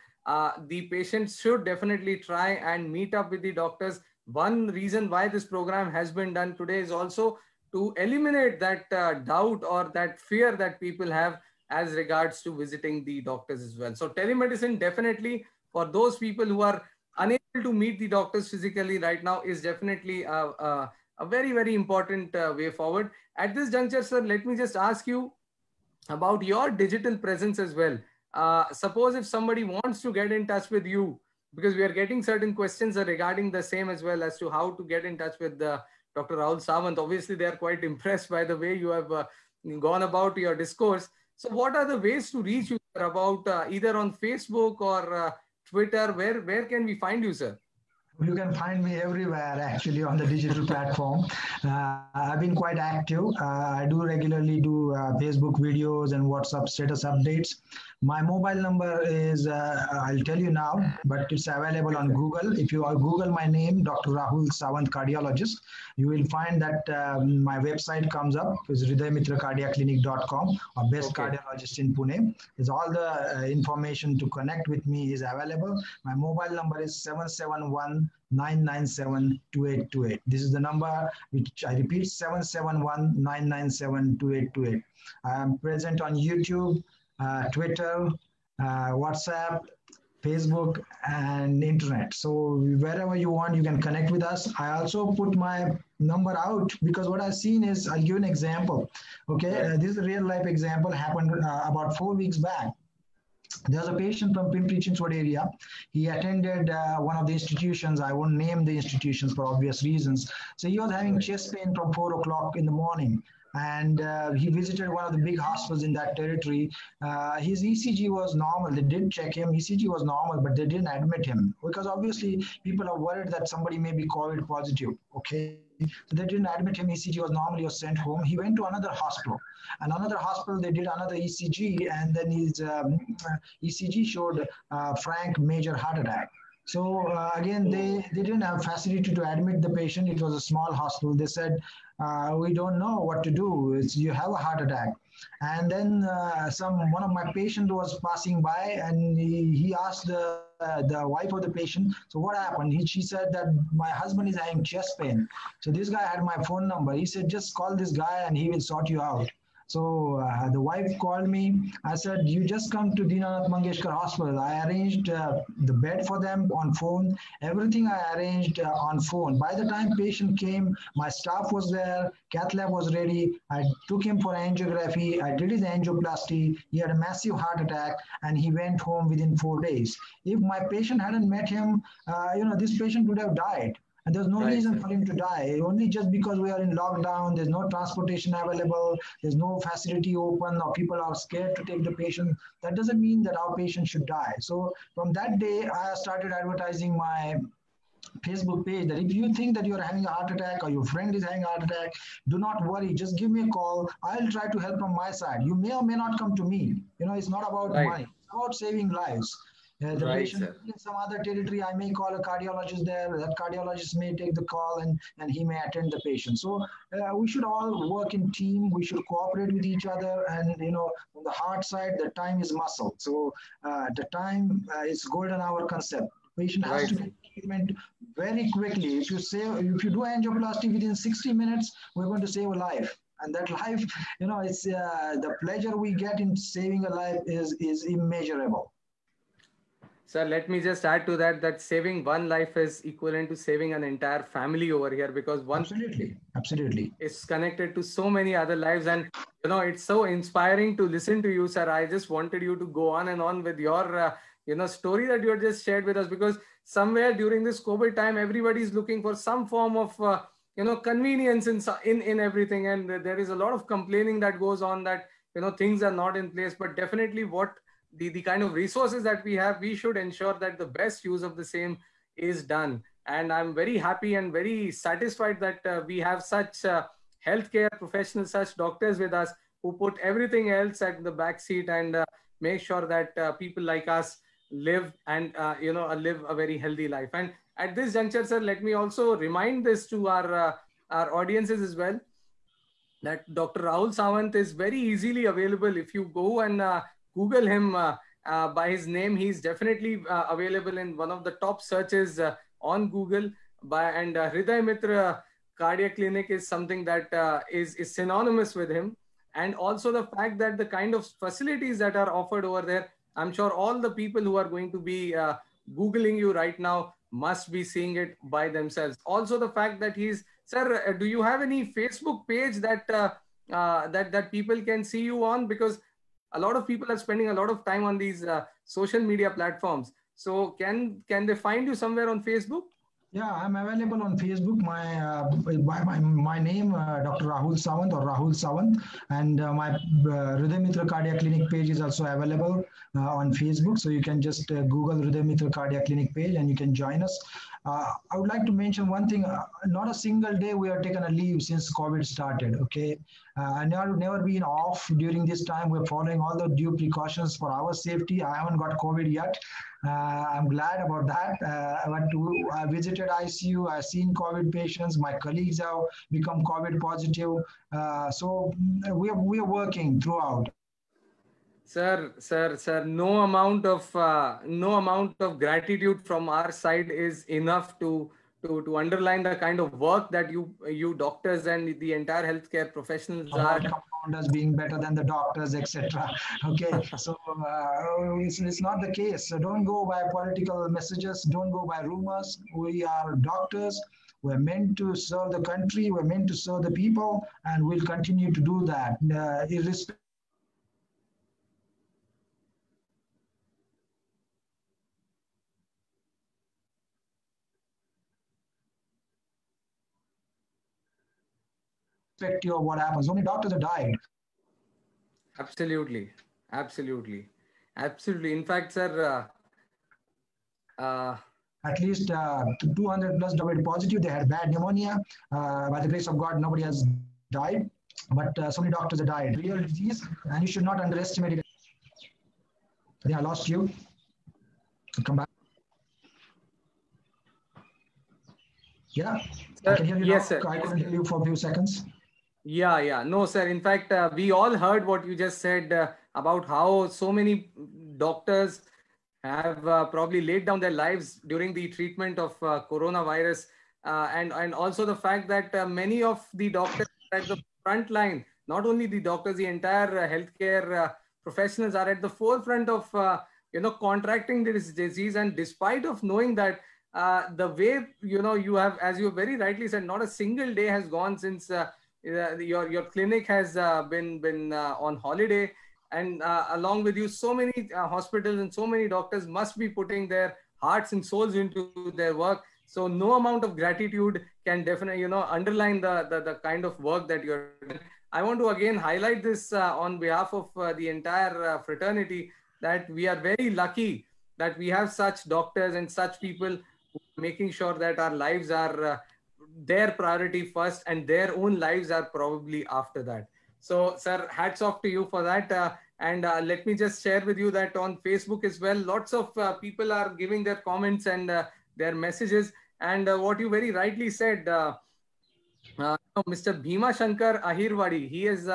the patients should definitely try and meet up with the doctors. One reason why this program has been done today is also to eliminate that doubt or that fear that people have as regards to visiting the doctors as well. So telemedicine definitely, for those people who are unable to meet the doctors physically right now, is definitely a very, very important way forward. At this juncture, sir, let me just ask you about your digital presence as well. Suppose if somebody wants to get in touch with you, because we are getting certain questions regarding the same as well, as to how to get in touch with Dr. Rahul Sawant. Obviously, they are quite impressed by the way you have gone about your discourse. So what are the ways to reach you about either on Facebook or Twitter? Where can we find you, sir? You can find me everywhere actually on the digital platform. I've been quite active. I do regularly do Facebook videos and WhatsApp status updates. My mobile number is, I'll tell you now, but it's available on Google. If you Google my name, Dr. Rahul Sawant, cardiologist, you will find that my website comes up. It's hridaymitracardiaclinic.com, or best cardiologist in Pune. It's all the information to connect with me is available. My mobile number is 771-997-2828. This is the number which I repeat, 771-997-2828. I am present on YouTube, Twitter, WhatsApp, Facebook, and internet. So wherever you want, you can connect with us. I also put my number out because what I've seen is, I'll give you an example. Okay, Right. this is a real life example, happened about 4 weeks back. There's a patient from Pimpri Chinchwad area. He attended one of the institutions. I won't name the institutions for obvious reasons. So he was having chest pain from 4 o'clock in the morning. And he visited one of the big hospitals in that territory. His ECG was normal. They did check him. ECG was normal, but they didn't admit him because obviously people are worried that somebody may be COVID positive. Okay. So they didn't admit him. ECG was normal. He was sent home. He went to another hospital. And another hospital, they did another ECG, and then his ECG showed frank major heart attack. So again, they didn't have facility to admit the patient. It was a small hospital. They said, we don't know what to do. You have a heart attack. And then one of my patients was passing by, and he asked the wife of the patient, so what happened? She said that my husband is having chest pain. So this guy had my phone number. He said, just call this guy and he will sort you out. So the wife called me. I said, you just come to Dinanath Mangeshkar Hospital. I arranged the bed for them on phone. Everything I arranged on phone. By the time patient came, my staff was there. Cath lab was ready. I took him for angiography. I did his angioplasty. He had a massive heart attack and he went home within 4 days. If my patient hadn't met him, this patient would have died. And there's no reason for him to die. Only just because we are in lockdown, there's no transportation available, there's no facility open, or people are scared to take the patient. That doesn't mean that our patient should die. So from that day, I started advertising my Facebook page that if you think that you're having a heart attack or your friend is having a heart attack, do not worry. Just give me a call. I'll try to help from my side. You may or may not come to me. It's not about money. It's about saving lives. The patient in some other territory, I may call a cardiologist there. That cardiologist may take the call and he may attend the patient. So we should all work in team. We should cooperate with each other. And on the heart side, the time is muscle. So the time is golden hour concept. Patient has to get treatment very quickly. If you do angioplasty within 60 minutes, we're going to save a life. And that life, it's the pleasure we get in saving a life is immeasurable. Sir, let me just add to that saving one life is equivalent to saving an entire family over here, because one absolutely is connected to so many other lives. And it's so inspiring to listen to you, sir. I just wanted you to go on and on with your story that you had just shared with us, because somewhere during this COVID time, everybody is looking for some form of convenience in everything, and there is a lot of complaining that goes on that things are not in place. But definitely what the kind of resources that we have, we should ensure that the best use of the same is done. And I'm very happy and very satisfied that we have such healthcare professionals, such doctors with us who put everything else at the back seat and make sure that people like us live and live a very healthy life. And at this juncture, sir, let me also remind this to our audiences as well, that Dr. Rahul Sawant is very easily available. If you go and Google him by his name, he's definitely available in one of the top searches on Google. And Hriday Mitra Cardiac Clinic is something that is synonymous with him. And also the fact that the kind of facilities that are offered over there, I'm sure all the people who are going to be Googling you right now must be seeing it by themselves. Also the fact that sir, do you have any Facebook page that that people can see you on? Because a lot of people are spending a lot of time on these social media platforms. So can they find you somewhere on Facebook? Yeah, I'm available on Facebook. My name, Dr. Rahul Sawant or Rahul Sawant, and my Hriday Mitra Cardiac Clinic page is also available on Facebook. So you can just Google Hriday Mitra Cardiac Clinic page and you can join us. I would like to mention one thing. Not a single day we have taken a leave since COVID started. Okay, I never been off during this time. We're following all the due precautions for our safety. I haven't got COVID yet. I'm glad about that. I visited ICU. I've seen COVID patients. My colleagues have become COVID positive. So we are working throughout. Sir, no amount of gratitude from our side is enough to to underline the kind of work that you doctors and the entire healthcare professionals are. Compounders being better than the doctors, etc. Okay, so it's not the case. So don't go by political messages. Don't go by rumors. We are doctors. We're meant to serve the country. We're meant to serve the people, and we'll continue to do that, irrespective. Of what happens. So many doctors have died. Absolutely. In fact, sir, at least 200 plus double positive. They had bad pneumonia. By the grace of God, nobody has died, but so many doctors have died. Real disease, and you should not underestimate it. I think I lost you. Come back. Yeah, sir, I can hear you. Yes, now. Sir. I couldn't hear you for a few seconds. Yeah. No, sir. In fact, we all heard what you just said about how so many doctors have probably laid down their lives during the treatment of coronavirus, and also the fact that many of the doctors are at the front line. Not only the doctors, the entire healthcare professionals are at the forefront of contracting this disease. And despite of knowing that, the way you have, as you very rightly said, not a single day has gone since your clinic has been on holiday, and along with you, so many hospitals and so many doctors must be putting their hearts and souls into their work. So no amount of gratitude can definitely underline the kind of work that you're doing. I want to again highlight this on behalf of the entire fraternity, that we are very lucky that we have such doctors and such people making sure that our lives are their priority first, and their own lives are probably after that. So, sir, hats off to you for that. And let me just share with you that on Facebook as well, lots of people are giving their comments and their messages. And what you very rightly said, Mr. Bhima Shankar Ahirwadi, he has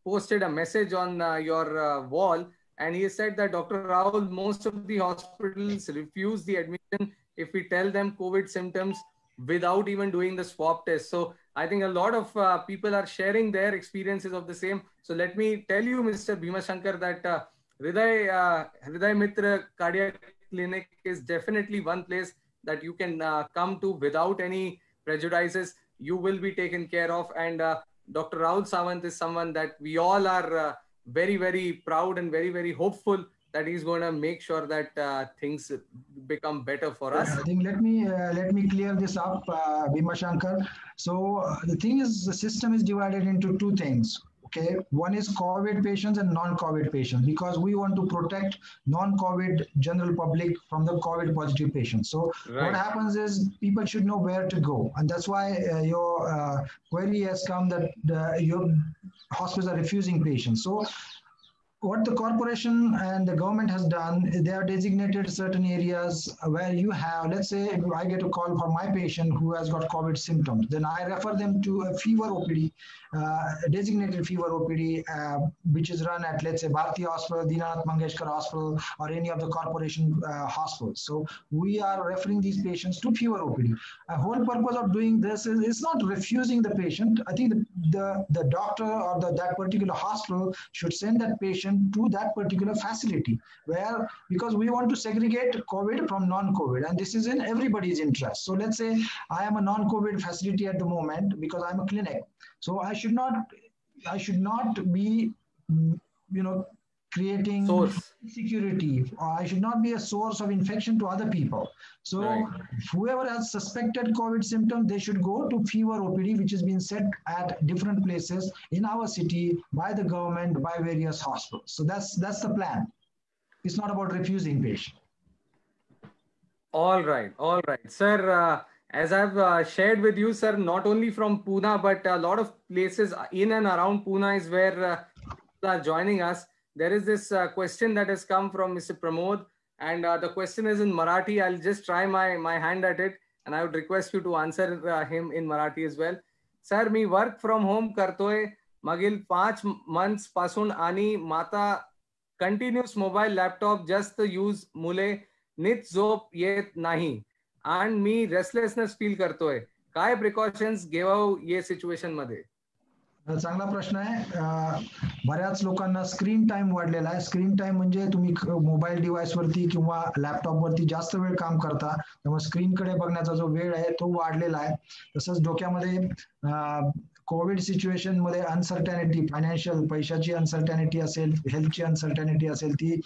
posted a message on your wall, and he said that Dr. Rahul, most of the hospitals refuse the admission if we tell them COVID symptoms without even doing the swab test. So I think a lot of people are sharing their experiences of the same. So let me tell you, Mr. Bhima Shankar, that Hriday Mitra Cardiac Clinic is definitely one place that you can come to without any prejudices. You will be taken care of. And Dr. Rahul Sawant is someone that we all are very, very proud and very, very hopeful that he's going to make sure that things become better for us. I think let me clear this up, Bhima Shankar. So the thing is, the system is divided into two things. Okay, one is COVID patients and non-COVID patients, because we want to protect non-COVID general public from the COVID positive patients. So right. What happens is people should know where to go, and that's why your query has come that your hospitals are refusing patients. So what the corporation and the government has done, they have designated certain areas where you have, let's say, if I get a call for my patient who has got COVID symptoms, then I refer them to a fever OPD, a designated fever OPD, which is run at, let's say, Bharati Hospital, Dinanath Mangeshkar Hospital, or any of the corporation hospitals. So we are referring these patients to fever OPD. The whole purpose of doing this is it's not refusing the patient. I think the doctor or that particular hospital should send that patient to that particular facility, where, because we want to segregate COVID from non-COVID, and this is in everybody's interest. So let's say I am a non-COVID facility at the moment because I'm a clinic, so I should not be creating insecurity, or I should not be a source of infection to other people. So right. Whoever has suspected COVID symptoms, they should go to fever OPD, which has been set at different places in our city by the government, by various hospitals. So that's the plan. It's not about refusing patients. All right, sir. As I've shared with you, sir, not only from Pune, but a lot of places in and around Pune is where people are joining us. There is this question that has come from Mr. Pramod, and the question is in Marathi. I'll just try my hand at it, and I would request you to answer him in Marathi as well. Sir, me work from home करतोय मागील 5 months पासून आणि माता continuous mobile laptop just use मुले NEET झोप येत नाही आणि मी restlessness feel करतोय, काय प्रिकॉशन्स घेवाव ये सिच्युएशन मध्ये? चांगला प्रश्न आहे. बऱ्याच लोकांना स्क्रीन टाइम वाढलेला आहे. स्क्रीन टाइम म्हणजे तुम्ही मोबाईल डिव्हाइसवरती किंवा लॅपटॉपवरती जास्त वेळ काम करता, त्यामुळे स्क्रीनकडे बघण्याचा जो वेळ आहे तो वाढलेला आहे. तसंच डोक्यामध्ये कोविड सिच्युएशन मध्ये अनसर्टॅनिटी, फायनान्शियल पैशाची अनसर्टॅनिटी असेल, हेल्थची अनसर्टॅनिटी असेल, ती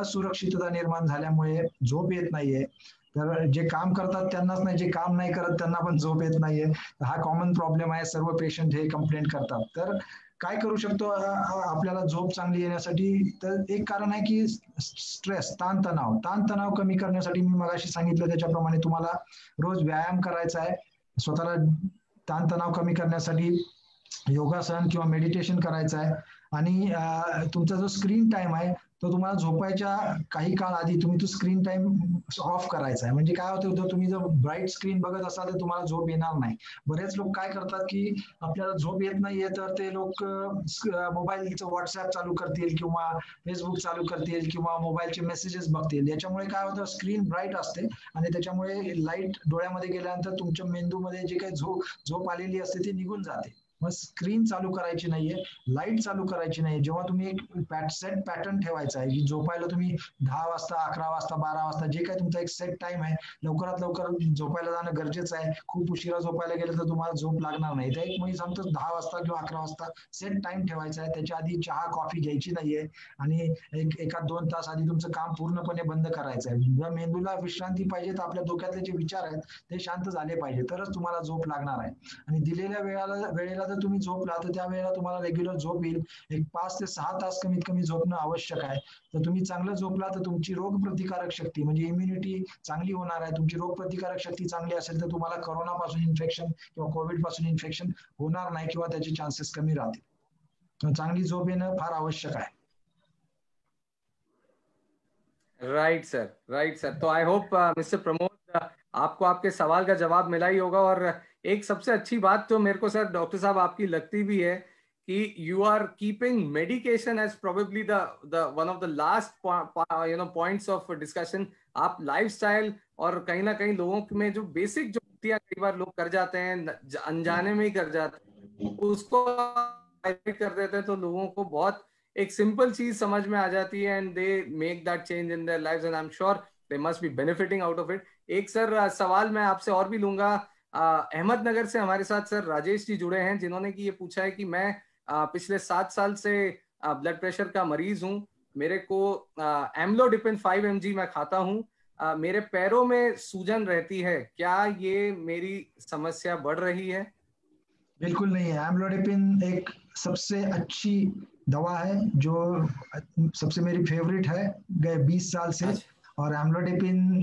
असुरक्षितता निर्माण झाल्यामुळे झोप येत नाहीये. तर जे काम करतात त्यांनाच नाही, जे काम नाही करत त्यांना पण झोप येत नाहीये. हा कॉमन प्रॉब्लेम आहे, सर्व पेशंट हे कंप्लेंट करतात. तर काय करू शकतो आपल्याला झोप चांगली येण्यासाठी? तर एक कारण आहे की स्ट्रेस, ताणतणाव कमी करण्यासाठी मी मगाशी सांगितलं त्याच्याप्रमाणे तुम्हाला रोज व्यायाम करायचा आहे. स्वतःला ताणतणाव कमी करण्यासाठी योगासन किंवा मेडिटेशन करायचं आहे. आणि तुमचा जो स्क्रीन टाइम आहे तो तुम्हाला झोपायच्या काही काळ आधी तुम्ही तो स्क्रीन टाइम ऑफ करायचा आहे. म्हणजे काय होतं, तुम्ही जर ब्राईट स्क्रीन बघत असाल तर तुम्हाला झोप येणार नाही. बरेच लोक काय करतात की आपल्याला झोप येत नाहीये तर ते लोक मोबाईलचं व्हॉट्सअप चालू करतील किंवा फेसबुक चालू करतील किंवा मोबाईलचे मेसेजेस बघतील. याच्यामुळे काय होतं, स्क्रीन ब्राईट असते आणि त्याच्यामुळे लाईट डोळ्यामध्ये गेल्यानंतर तुमच्या मेंदूमध्ये जे काही झोप आलेली असते ती निघून जाते. मग स्क्रीन चालू करायची नाहीये, लाईट चालू करायची नाही. जेव्हा तुम्ही एक सेट पॅटर्न ठेवायचा आहे की झोपायला तुम्ही 10 वाजता, 11 वाजता, 12 वाजता, जे काही तुमचा एक सेट टाइम आहे, लवकरात लवकर झोपायला जाणं गरजेचं आहे. खूप उशिरा झोपायला गेलं तर तुम्हाला झोप लागणार नाही. तर एक मी सांगतो 10 वाजता किंवा 11 वाजता सेट टाइम ठेवायचा आहे. त्याच्या आधी चहा कॉफी घ्यायची नाहीये आणि एका 2 तास आधी तुमचं काम पूर्णपणे बंद करायचं आहे. जर मेंदूला विश्रांती पाहिजे तर आपल्या डोक्यातले जे विचार आहेत ते शांत झाले पाहिजे, तरच तुम्हाला झोप लागणार आहे. आणि दिलेल्या वेळेला जर तुम्ही झोपला तर त्या वेळेला तुम्हाला रेग्युलर झोप येईल. एक 5 ते 6 तास कमीत कमी झोपणं आवश्यक आहे. तर तुम्ही चांगलं झोपला तर तुमची रोगप्रतिकारक शक्ती म्हणजे इम्युनिटी चांगली होणार आहे. तुमची रोगप्रतिकारक शक्ती चांगली असेल तर तुम्हाला कोरोनापासून इन्फेक्शन किंवा कोविड पासून इन्फेक्शन होणार नाही किंवा त्याचे चान्सेस कमी राहतील. चांगली झोप येणं फार आवश्यक आहे. Right sir, right sir. तो आई होप मिस्टर प्रमोद आपको आपके सवाल का जवाब मिला ही होगा। और एक सबसे अच्छी बात तो मेरे को सर डॉक्टर साहब आपकी लगती भी है कि you are keeping medication as probably the one of the last points of discussion. आप लाइफस्टाइल और कहीं ना कहीं लोगों में जो बेसिक जो गलतियां कई बार लोग कर जाते हैं, अनजाने में ही कर जाते हैं, उसको कर देते हैं तो लोगों को बहुत एक सिंपल चीज समझ में आ जाती है and they make that change in their lives and I am sure they must be benefiting out of it. एक सर सवाल मैं आपसे और भी लूंगा। अहमदनगर से हमारे साथ सर राजेश जी जुड़े हैं, जिन्होंने कि ये पूछा है कि मैं पिछले 7 साल से ब्लड प्रेशर का मरीज हूँ। मेरे को एम्लोडिपिन 5 mg मैं खाता हूँ। मेरे पैरों में सूजन रहती है, क्या ये मेरी समस्या बढ़ रही है? बिल्कुल नहीं है। एम्लोडिपिन एक सबसे अच्छी दवा है जो सबसे मेरी फेवरेट है गए 20 साल से। अच्छा। और एम्लोडिपिन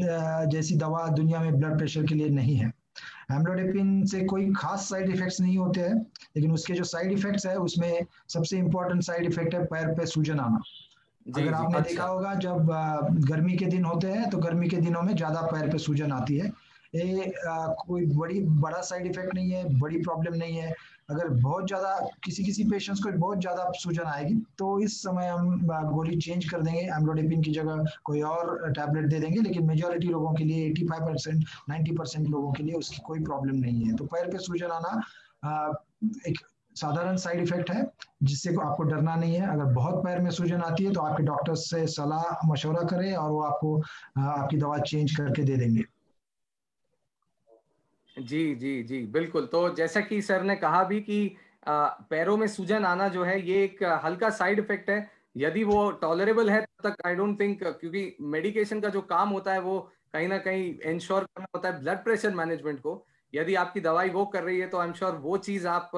जैसी दवा दुनिया में ब्लड प्रेशर के लिए नहीं है। एम्लोडिपिन से कोई खास साइड इफेक्ट्स नहीं होते हैं, लेकिन उसके जो साइड इफेक्ट्स है उसमें सबसे इंपॉर्टेंट साइड इफेक्ट है पैर पे सूजन आना। जी अगर जी, आपने देखा अच्छा। होगा जब गर्मी के दिन होते हैं तो गर्मी के दिनों में ज्यादा पैर पे सूजन आती है। ये कोई बड़ा साइड इफेक्ट नहीं है, बड़ी प्रॉब्लम नहीं है। अगर बहुत ज्यादा किसी किसी पेशेंट्स को बहुत ज्यादा सूजन आएगी तो इस समय हम गोली चेंज कर देंगे, एम्लोडिपिन की जगह कोई और टैबलेट दे देंगे। लेकिन मेजोरिटी लोगों के लिए 85% 90% लोगों के लिए उसकी कोई प्रॉब्लम नहीं है। तो पैर पे सूजन आना एक साधारण साइड इफेक्ट है जिससे आपको डरना नहीं है। अगर बहुत पैर में सूजन आती है तो आपके डॉक्टर से सलाह मशवरा करें और वो आपको आपकी दवा चेंज करके दे देंगे। जी जी जी, बिल्कुल। तो जैसा कि सर ने कहा भी कि पैरों में सूजन आना जो है ये एक हल्का साइड इफेक्ट है। यदि वो टॉलरेबल है तब तक आई डोंट थिंक, क्योंकि मेडिकेशन का जो काम होता है वो कहीं ना कहीं इंश्योर करना होता है ब्लड प्रेशर मैनेजमेंट को। यदि आपकी दवाई वो कर रही है तो आई एम श्योर वो चीज आप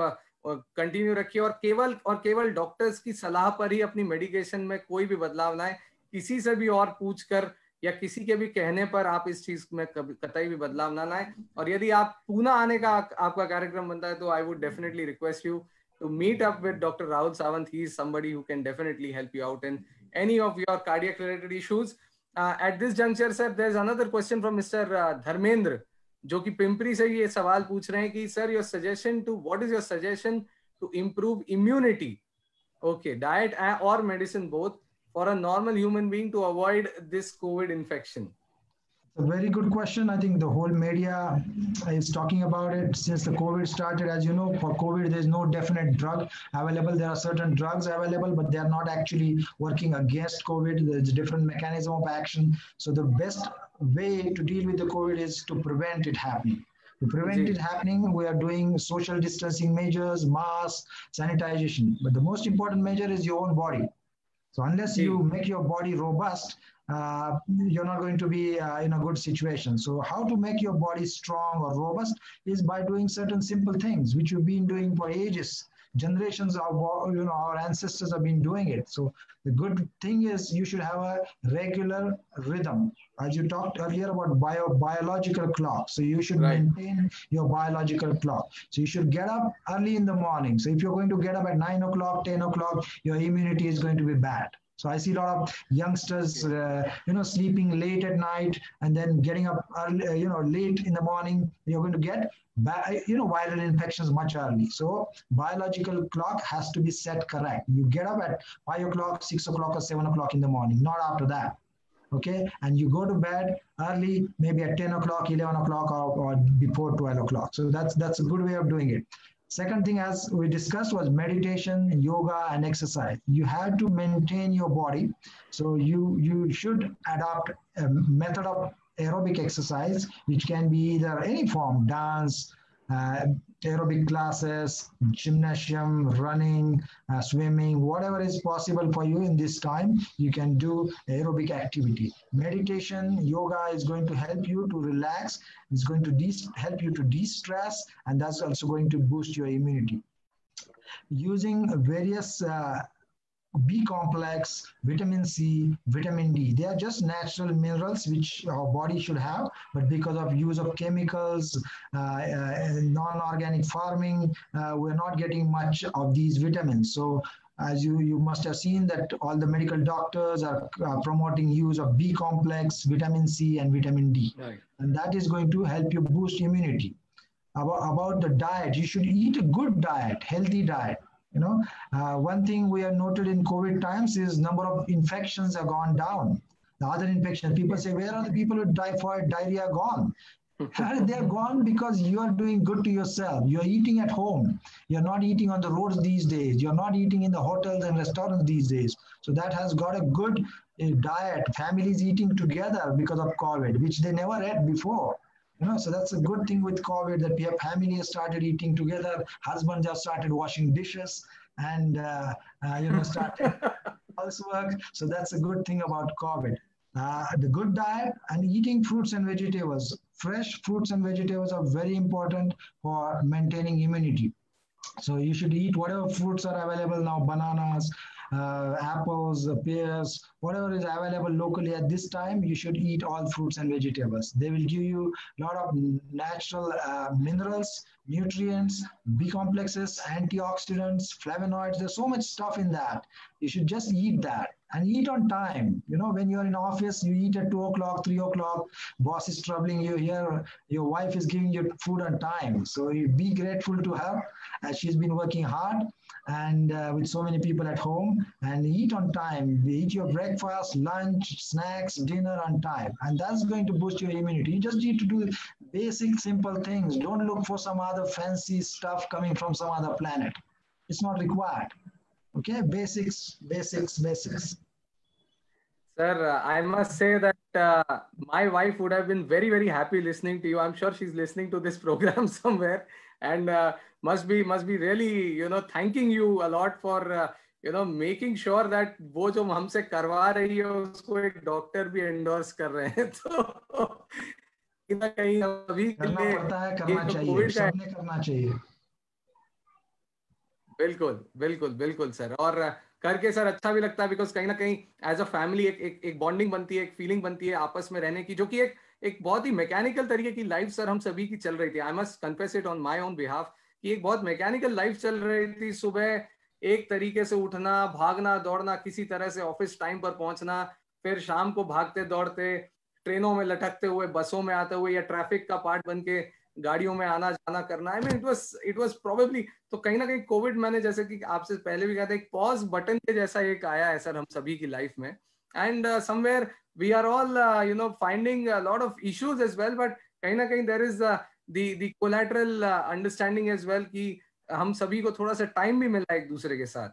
कंटिन्यू रखिए और केवल डॉक्टर्स की सलाह पर ही अपनी मेडिकेशन में कोई भी बदलाव ना है। किसी से भी और पूछ कर या किसी के भी कहने पर आप इस चीज में कतई भी बदलाव ना लाएं। और यदि आप पूना आने का आपका कार्यक्रम बनता है तो I would definitely request you to meet up with Dr. Rahul Sawant. He is somebody who can definitely help you out in any of your cardiac related issues. At this juncture, sir, there's another question from Mr. Dharmendra, जो कि पिंपरी से ये सवाल पूछ रहे हैं कि sir, your suggestion to what is your suggestion to improve immunity? Okay, diet or medicine both for a normal human being to avoid this COVID infection. A very good question. I think the whole media is talking about it since the COVID started. As you know, for COVID, there's no definite drug available. There are certain drugs available, but they are not actually working against COVID. There's a different mechanism of action. So the best way to deal with the COVID is to prevent it happening. To prevent it happening, we are doing social distancing measures, masks, sanitization. But the most important measure is your own body. So unless you make your body robust, you're not going to be in a good situation. So how to make your body strong or robust is by doing certain simple things, which you've been doing for ages. Generations of our ancestors have been doing it. So the good thing is you should have a regular rhythm. As you talked earlier about biological clock. So you should maintain your biological clock. So you should get up early in the morning. So if you're going to get up at 9 o'clock, 10 o'clock, your immunity is going to be bad. So I see a lot of youngsters, sleeping late at night and then getting up early, late in the morning. You're going to get, viral infections much early. So biological clock has to be set correct. You get up at 5 o'clock, 6 o'clock, or 7 o'clock in the morning, not after that. Okay, and you go to bed early, maybe at 10 o'clock, 11 o'clock, or before 12 o'clock. So that's a good way of doing it. Second thing, as we discussed, was meditation, yoga, and exercise. You have to maintain your body. So you should adopt a method of aerobic exercise, which can be either any form, dance, aerobic classes, gymnasium, running, swimming, whatever is possible for you in this time, you can do aerobic activity. Meditation, yoga is going to help you to relax. It's going to help you to de-stress, and that's also going to boost your immunity. Using various B complex, vitamin C, vitamin D. They are just natural minerals which our body should have, but because of use of chemicals, non-organic farming, we're not getting much of these vitamins. So as you must have seen that all the medical doctors are promoting use of B complex, vitamin C, and vitamin D. Right. And that is going to help you boost immunity. About the diet, you should eat a good diet, healthy diet. One thing we have noted in COVID times is number of infections have gone down. The other infections, people say, where are the people with typhoid, diarrhea gone? They're gone because you are doing good to yourself. You're eating at home. You're not eating on the roads these days. You're not eating in the hotels and restaurants these days. So that has got a good diet. Families eating together because of COVID, which they never had before. So that's a good thing with COVID, that we have families started eating together. Husbands have started washing dishes and, started housework. So that's a good thing about COVID. The good diet and eating fruits and vegetables. Fresh fruits and vegetables are very important for maintaining immunity. So you should eat whatever fruits are available now, bananas, apples, pears, whatever is available locally at this time, you should eat all fruits and vegetables. They will give you a lot of natural minerals, nutrients, B complexes, antioxidants, flavonoids. There's so much stuff in that. You should just eat that and eat on time. When you're in office, you eat at 2 o'clock, 3 o'clock, boss is troubling you here, your wife is giving you food on time. So you be grateful to her as she's been working hard and with so many people at home, and eat on time. Eat your breakfast, lunch, snacks, dinner on time. And that's going to boost your immunity. You just need to do basic, simple things. Don't look for some other fancy stuff coming from some other planet. It's not required. Okay, basics. Sir, I must say that my wife would have been very, very happy listening to you. I'm sure she's listening to this program somewhere, and must be really, thanking you a lot for, making sure that वो जो हमसे करवा रही है उसको एक doctor भी endorse कर रहे हैं. तो कहीं ना कहीं अभी करना पड़ता है, करना चाहिए, सबने करना चाहिए. बिल्कुल सर. और करके सर अच्छा भी लगता है, बिकॉज कहीं ना कहीं एज अ फैमिली एक बॉन्डिंग बनती है, एक फीलिंग बनती है आपस में रहने की, जो कि एक बहुत ही मैकेनिकल तरीके की लाइफ सर हम सभी की चल रही थी. I must confess it on my own behalf कि एक बहुत मैकेनिकल लाइफ चल रही थी. सुबह एक तरीके से उठना, भागना दौड़ना, किसी तरह से ऑफिस टाइम पर पहुंचना, फिर शाम को भागते दौड़ते, ट्रेनों में लटकते हुए, बसों में आते हुए, या ट्रैफिक का पार्ट बन के गाड़ियों में आना जाना करना. I mean it was probably, तो कहीं ना कहीं कोविड, मैंने जैसे कि आपसे पहले भी कहा था, एक पॉज बटन के जैसा एक आया है सर हम सभी की लाइफ में. and somewhere we are all finding a lot of issues as well, but कहीं ना कहीं there is the collateral understanding as well कि हम सभी को थोड़ा सा टाइम भी मिला एक दूसरे के साथ.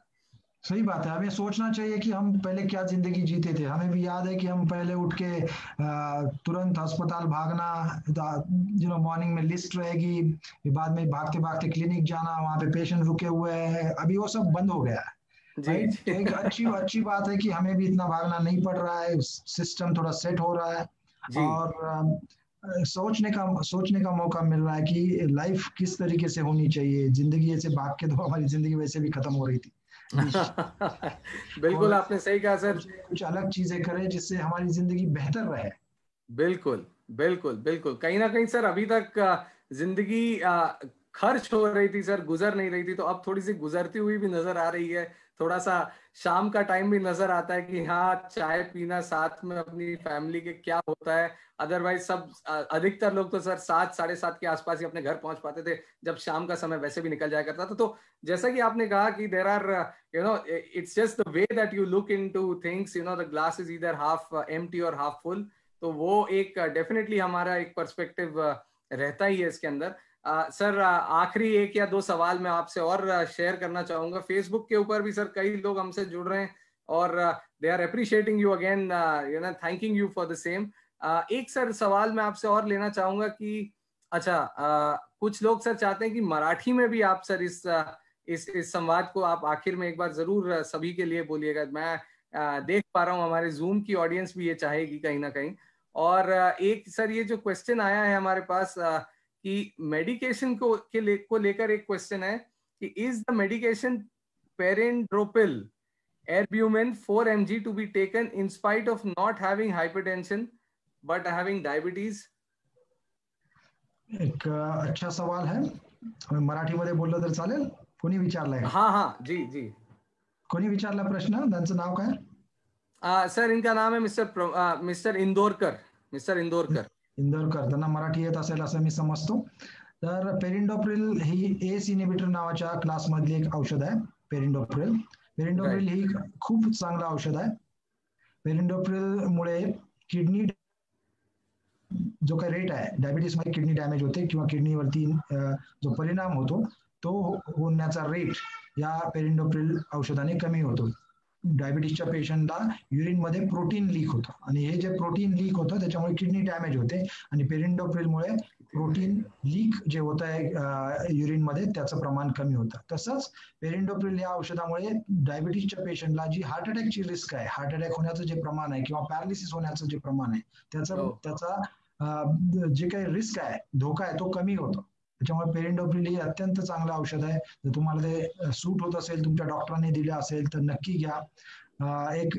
सही बात है. हमें सोचना चाहिए कि हम पहले क्या जिंदगी जीते थे. हमें भी याद है कि हम पहले उठ के तुरंत अस्पताल भागना, मॉर्निंग में लिस्ट रहेगी, बाद में भागते भागते क्लिनिक जाना, वहां पे पेशेंट रुके हुए हैं. अभी वो सब बंद हो गया है. तो एक अच्छी बात है कि हमें भी इतना भागना नहीं पड़ रहा है. सिस्टम थोड़ा सेट हो रहा है और सोचने का मौका मिल रहा है कि लाइफ किस तरीके से होनी चाहिए. जिंदगी ऐसे भाग के तो हमारी जिंदगी वैसे भी खत्म हो रही थी. बिल्कुल आपने सही कहा सर. कुछ अलग चीजें करें जिससे हमारी जिंदगी बेहतर रहे. बिल्कुल बिल्कुल बिल्कुल. कहीं ना कहीं सर अभी तक जिंदगी खर्च हो रही थी सर, गुजर नहीं रही थी, तो अब थोड़ी सी गुजरती हुई भी नजर आ रही है. थोड़ा सा शाम का टाइम भी नजर आता है कि हाँ चाय पीना साथ में अपनी फैमिली के क्या होता है. अदरवाइज सब अधिकतर लोग तो सर 7 साढ़े 7 के आसपास ही अपने घर पहुंच पाते थे, जब शाम का समय वैसे भी निकल जाया करता था. तो जैसा कि आपने कहा कि there are it's just the way that you look into things, the glass is either half empty और हाफ फुल. तो वो एक डेफिनेटली हमारा एक पर्सपेक्टिव रहता ही है इसके अंदर. सर आखिरी 1 या 2 सवाल मैं आपसे और शेयर करना चाहूंगा. फेसबुक के ऊपर भी सर कई लोग हमसे जुड़ रहे हैं और they are appreciating you again, thanking you for the same. एक सर सवाल मैं आपसे और लेना चाहूंगा कि अच्छा कुछ लोग सर चाहते हैं कि मराठी में भी आप सर इस संवाद को आप आखिर में एक बार जरूर सभी के लिए बोलिएगा. मैं देख पा रहा हूँ हमारे जूम की ऑडियंस भी ये चाहेगी कहीं ना कहीं. और एक सर ये जो क्वेश्चन आया है हमारे पास कि मेडिकेशन को लेकर एक क्वेश्चन है कि is the medication perindopril albumin 4 mg to be taken in spite of not having hypertension but having diabetes. एक अच्छा सवाल है. मराठीमध्ये बोललं तर चालेल? कोणी विचारलाय? हाँ जी जी. कोणी विचारला प्रश्न? त्यांचं नाव काय? सर इनका नाम है मिस्टर इंदोरकर. इंदोरकर. त्यांना मराठी येत असेल असं मी समजतो. तर पेरिंडोप्रिल ही एस इनिबिटर नावाच्या क्लास मधली एक औषध आहे. पेरिंडोप्रिल ही खूप चांगलं औषध आहे. पेरिंडोप्रिल मुळे किडनी जो काही रेट आहे, डायबिटीस मध्ये किडनी डॅमेज होते किंवा किडनीवरती जो परिणाम होतो तो होण्याचा रेट या पेरिंडोप्रिल औषधाने कमी होतो. डायबिटीसच्या पेशंटला युरिन मध्ये प्रोटीन लीक होतं आणि हे जे प्रोटीन लीक होतं त्याच्यामुळे किडनी डॅमेज होते आणि पेरिंडोप्रिलमुळे प्रोटीन लीक जे होत आहे युरिन मध्ये त्याचं प्रमाण कमी होतं. तसंच पेरिंडोप्रिल या औषधामुळे डायबिटीसच्या पेशंटला जी हार्ट अटॅकची रिस्क आहे, हार्ट अटॅक होण्याचं जे प्रमाण आहे किंवा पॅरालिसिस होण्याचं जे प्रमाण आहे त्याचा जे काही रिस्क आहे, धोका आहे, तो कमी होतो. त्याच्यामुळे पेरिंडोप्रिल हे अत्यंत चांगलं औषध आहे. जर तुम्हाला ते सूट होत असेल, तुमच्या डॉक्टरांनी दिले असेल तर नक्की घ्या. एक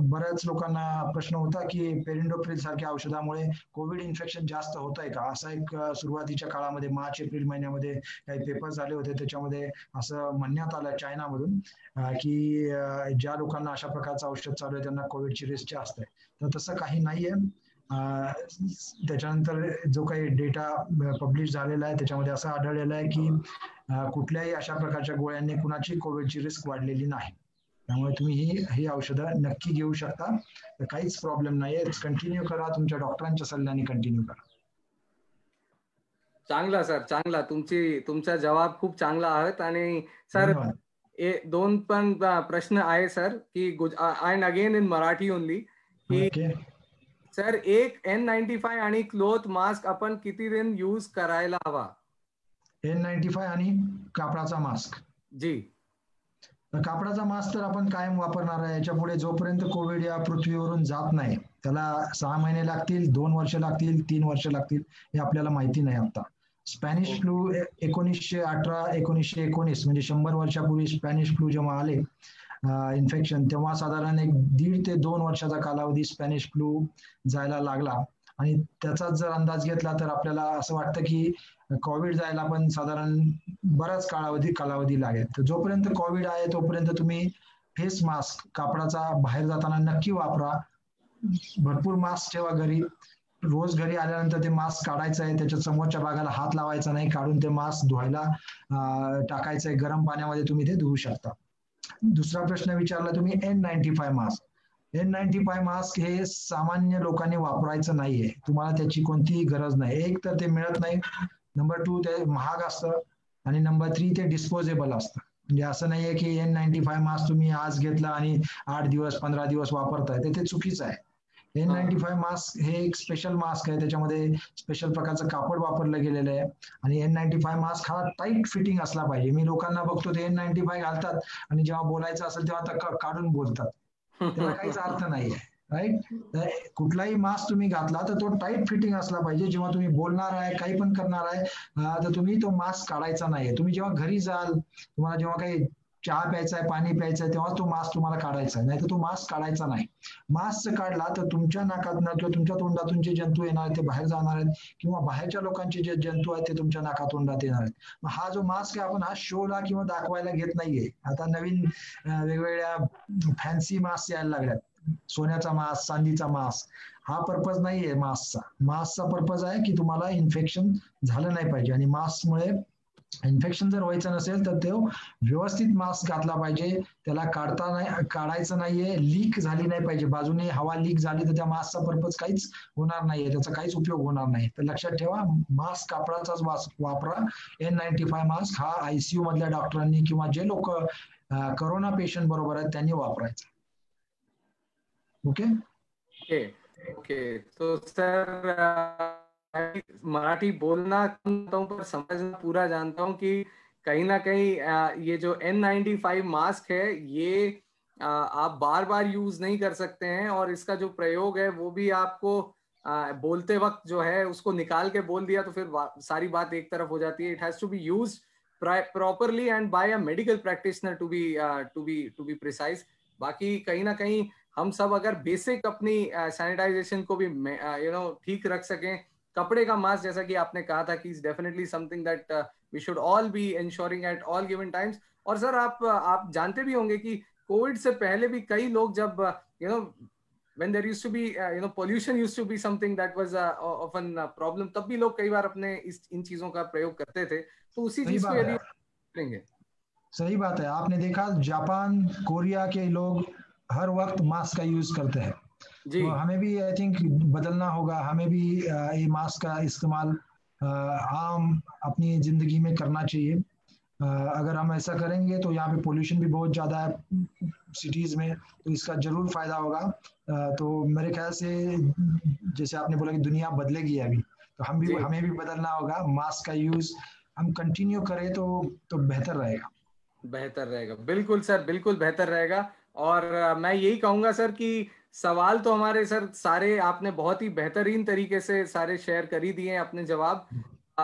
बऱ्याच लोकांना प्रश्न होता की पेरिंडोप्रिल सारख्या औषधामुळे कोविड इन्फेक्शन जास्त होत आहे का. असा एक सुरुवातीच्या काळामध्ये मार्च एप्रिल महिन्यामध्ये काही पेपर झाले होते. त्याच्यामध्ये असं म्हणण्यात आलं चायनामधून की ज्या लोकांना अशा प्रकारचं औषध चालू आहे त्यांना कोविडची रिस्क जास्त आहे. तर तसं काही नाहीये. त्याच्यानंतर जो काही डेटा पब्लिश झालेला आहे त्याच्यामध्ये असं आढळलेलं आहे की कुठल्याही अशा प्रकारच्या गोळ्यांनी कुणाची कोविडची रिस्क वाढलेली नाही. त्यामुळे तुम्ही ही औषधं नक्की घेऊ शकता. काहीच प्रॉब्लेम नाहीये. कंटिन्यू करा, तुमच्या डॉक्टरांच्या सल्ल्याने कंटिन्यू करा. चांगला सर, चांगला. तुमचा जवाब खूप चांगला आहेत. आणि सर 2 पण प्रश्न आहे सर की and again in Marathi only की सर एक N95 आणि क्लॉथ मास्क आपण किती दिन यूज करायला हवा. N95 आणि कापडाचा मास्क. जी. कापडाचा मास्क तर आपण कायम वापरणार आहे. याच्या पुढे जोपर्यंत कोविड या पृथ्वीवरून जात नाही, त्याला 6 महिने लागतील, 2 वर्ष लागतील, 3 वर्ष लागतील, हे आपल्याला माहिती नाही. आता स्पॅनिश फ्लू 1918 1919 म्हणजे 100 वर्षापूर्वी स्पॅनिश फ्लू जेव्हा आले इन्फेक्शन, तेव्हा साधारण 1.5 ते 2 वर्षाचा कालावधी स्पॅनिश फ्लू जायला लागला. आणि त्याचाच जर अंदाज घेतला तर आपल्याला असं वाटतं की कोविड जायला पण साधारण बराच कालावधी लागेल. तर जोपर्यंत कोविड आहे तोपर्यंत तुम्ही फेस मास्क कापडाचा बाहेर जाताना नक्की वापरा. भरपूर मास्क ठेवा घरी. रोज घरी आल्यानंतर ते मास्क काढायचं आहे, त्याच्या समोरच्या भागाला हात लावायचा नाही, काढून ते मास्क धुवायला टाकायचंय. गरम पाण्यामध्ये तुम्ही ते धुवू शकता. दुसरा प्रश्न विचारला तुम्ही N95 मास्क. N95 मास्क हे सामान्य लोकांनी वापरायचं नाहीये. तुम्हाला त्याची कोणतीही गरज नाही. एक तर ते मिळत नाही, नंबर 2 ते महाग असतं, आणि नंबर 3 ते डिस्पोजेबल असतं. म्हणजे असं नाहीये की N95 मास्क तुम्ही आज घेतला आणि 8 दिवस 15 दिवस वापरताय, ते चुकीचं आहे. N95 मास्क हे एक स्पेशल मास्क आहे, त्याच्यामध्ये स्पेशल प्रकारचं कापड वापरलं गेलेलं आहे. आणि N95 मास्क हा टाईट फिटिंग असला पाहिजे. मी लोकांना बघतो ते N95 घालतात आणि जेव्हा बोलायचं असेल तेव्हा काढून बोलतात. त्याला काहीच अर्थ नाहीये, राईट. कुठलाही मास्क तुम्ही घातला तर तो टाईट फिटिंग असला पाहिजे. जेव्हा तुम्ही बोलणार आहे, काही पण करणार आहे, तर तुम्ही तो मास्क काढायचा नाहीये. तुम्ही जेव्हा घरी जाल, तुम्हाला जेव्हा काही चहा प्यायचा आहे, पाणी प्यायचं आहे, तेव्हा तो मास्क तुम्हाला काढायचा आहे, नाही तर तो मास्क काढायचा नाही. मास्क काढला तर तुमच्या नाकातनं किंवा तुमच्या तोंडातून जे जंतू येणार ते बाहेर जाणार आहेत, किंवा बाहेरच्या लोकांचे जे जंतू आहेत ते तुमच्या नाकातोंडात येणार आहेत. मग हा जो मास्क आहे आपण हा शोला किंवा दाखवायला घेत नाहीये. आता नवीन वेगवेगळ्या फॅन्सी मास्क यायला लागल्यात. सोन्याचा मास्क, चांदीचा मास्क, हा पर्पज नाहीये मास्कचा. मास्कचा पर्पज आहे की तुम्हाला इन्फेक्शन झालं नाही पाहिजे, आणि मास्कमुळे इन्फेक्शन जर व्हायचं नसेल तर तो व्यवस्थित मास्क घातला पाहिजे. त्याला काढायचं नाहीये, लीक झाली नाही पाहिजे. बाजूने हवा लीक झाली तर त्या मास्कचा पर्पज काहीच होणार नाहीये, त्याचा काहीच उपयोग होणार नाही. तर लक्षात ठेवा, मास्क कापडाचाच वापरा. N95 मास्क हा ICU मधल्या डॉक्टरांनी किंवा जे लोक करोना पेशंट बरोबर आहेत त्यांनी वापरायचा. Okay okay. तो सर मराठी बोलना जानता हूँ पर समझना पूरा जानता हूँ कि कहीं ना कहीं ये जो N95 मास्क है ये आप बार बार यूज नहीं कर सकते हैं, और इसका जो प्रयोग है वो भी आपको बोलते वक्त जो है उसको निकाल के बोल दिया तो फिर सारी बात एक तरफ हो जाती है. It has to be used properly and by a medical practitioner to be precise. बाकी कहीं ना कहीं हम सब अगर बेसिक अपनी सैनिटाइजेशन को भी ठीक रख सकें, कपड़े का मास्क जैसा कि आपने कहा था कि is definitely something that we should all be ensuring at all given times. और सर आप जानते भी होंगे कि कोविड से पहले भी कई लोग जब when there used to be pollution used to be something that was often a problem, तब भी लोग कई बार अपने इन चीजों का प्रयोग करते थे. तो उसी चीज को यदि करेंगे. सही बात है. आपने देखा जापान, कोरिया के लोग हर वक्त मास्क का यूज करते हैं. तो हमें भी आई थिंक बदलना होगा. हमें भी ये मास्क का इस्तेमाल आम अपनी जिंदगी में करना चाहिए. अगर हम ऐसा करेंगे तो यहाँ पे पोल्यूशन भी बहुत ज्यादा है सिटीज में, तो इसका जरूर फायदा होगा. तो मेरे ख्याल से जैसे आपने बोला कि दुनिया बदलेगी अभी, तो हमें भी बदलना होगा. मास्क का यूज हम कंटिन्यू करें तो बेहतर रहेगा. बिल्कुल सर, बिल्कुल बेहतर रहेगा. और मैं यही कहूंगा सर कि सवाल तो हमारे सर सारे आपने बहुत ही बेहतरीन तरीके से सारे शेयर कर ही दिए हैं अपने जवाब.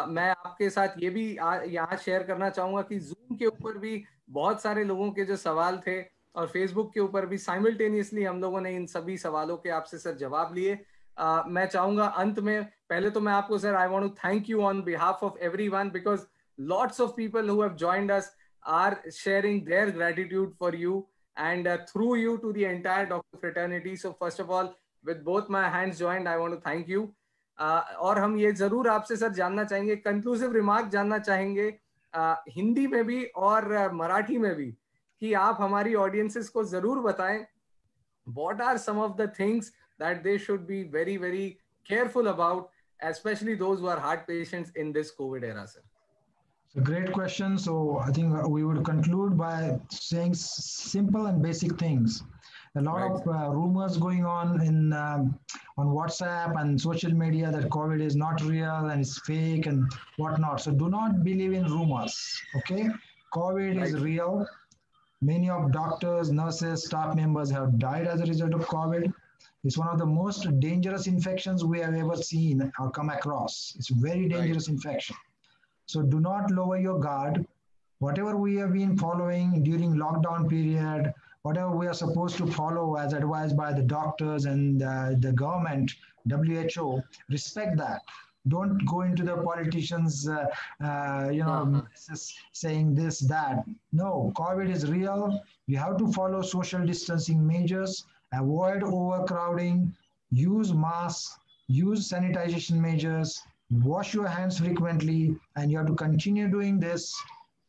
मैं आपके साथ ये भी यहाँ शेयर करना चाहूंगा कि जूम के ऊपर भी बहुत सारे लोगों के जो सवाल थे, और फेसबुक के ऊपर भी साइमल्टेनियसली हम लोगों ने इन सभी सवालों के आपसे सर जवाब लिए. मैं चाहूंगा अंत में पहले तो मैं आपको sir I want to thank you on behalf of everyone, because lots of people who have joined us are sharing their gratitude for you and through you to the entire doctor fraternity. So first of all, with both my hands joined, I want to thank you. और हम ये जरूर आपसे sir जानना चाहेंगे, conclusive remark जानना चाहेंगे हिंदी में भी और मराठी में भी, कि आप हमारी ऑडियंसेस को जरूर बताएं what are some of the things that they should be very very careful about, especially those who are heart patients in this COVID era, sir. A great question. So I think we would conclude by saying simple and basic things. A lot of rumors going on on WhatsApp and social media that COVID is not real and it's fake and whatnot. So do not believe in rumors. Okay, COVID is real. Many of doctors, nurses, staff members have died as a result of COVID. It's one of the most dangerous infections we have ever seen or come across. It's a very dangerous infection. So do not lower your guard. Whatever we have been following during lockdown period, whatever we are supposed to follow as advised by the doctors and the government, WHO, respect that. Don't go into the politicians, saying this, that. No, COVID is real. We have to follow social distancing measures, avoid overcrowding, use masks, use sanitization measures, wash your hands frequently, and you have to continue doing this.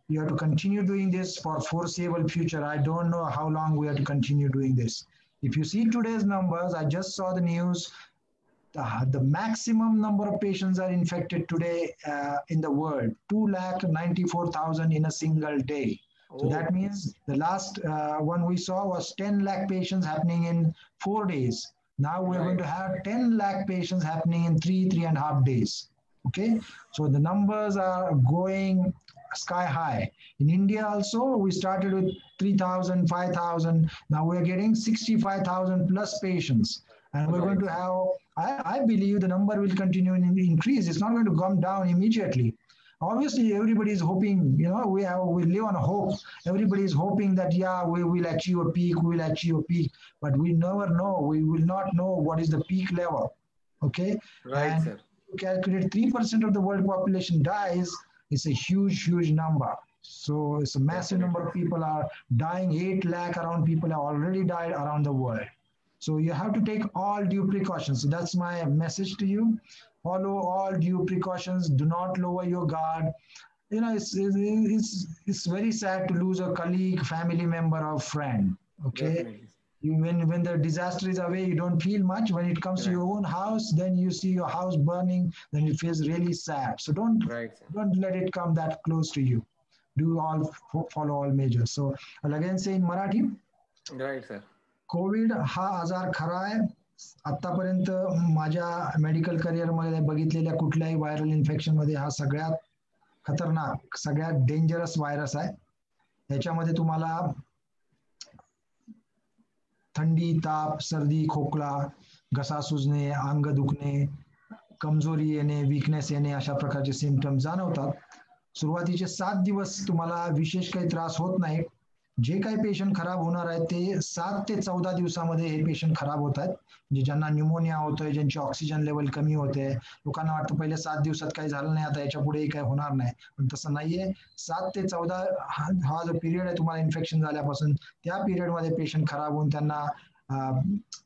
You have to continue doing this for foreseeable future. I don't know how long we have to continue doing this. If you see today's numbers, I just saw the news. The maximum number of patients are infected today in the world, 294,000 in a single day. So that means the last one we saw was 10 lakh patients happening in 4 days. Now we're going to have 10 lakh patients happening in 3.5 days. Okay, so the numbers are going sky high. In India also, we started with 3,000, 5,000. Now we're getting 65,000 plus patients. And we're going to have, I believe the number will continue to increase. It's not going to come down immediately. Obviously, everybody is hoping, we live on a hope. Everybody is hoping that, we will achieve a peak, but we never know. We will not know what is the peak level. Okay? Right, and sir. To calculate 3% of the world population dies, it's a huge, huge number. So it's a massive number of people are dying. 8 lakh around people have already died around the world. So you have to take all due precautions. So that's my message to you. Follow all due precautions. Do not lower your guard. It's very sad to lose a colleague, family member, or friend. Okay. When the disaster is away, you don't feel much. When it comes to your own house, then you see your house burning, then it feels really sad. So don't let it come that close to you. Do all follow all measures. So I'll again say in Marathi. Right, sir. Covid हा आजार खरा आहे. आतापर्यंत माझ्या medical करिअरमध्ये बघितलेल्या कुठल्याही viral infection मध्ये हा सगळ्यात खतरनाक, सगळ्यात डेंजरस व्हायरस आहे. याच्यामध्ये तुम्हाला थंडी, ताप, सर्दी, खोकला, घसा सुजणे, अंग दुखणे, कमजोरी येणे, वीकनेस येणे अशा प्रकारचे सिम्पटम्स जाणवतात. सुरुवातीचे 7 दिवस तुम्हाला विशेष काही त्रास होत नाही. जे काही पेशंट खराब होणार आहेत ते 7 ते 14 दिवसामध्ये हे पेशंट खराब होत आहेत. म्हणजे ज्यांना न्यूमोनिया होतोय, ज्यांची ऑक्सिजन लेवल कमी होते, लोकांना वाटतं पहिले 7 दिवसात काही झालं नाही, आता याच्या पुढेही काही होणार नाही, पण तसं नाहीये. 7 ते 14 हा जो पिरियड आहे तुम्हाला इन्फेक्शन झाल्यापासून, त्या पिरियडमध्ये पेशंट खराब होऊन त्यांना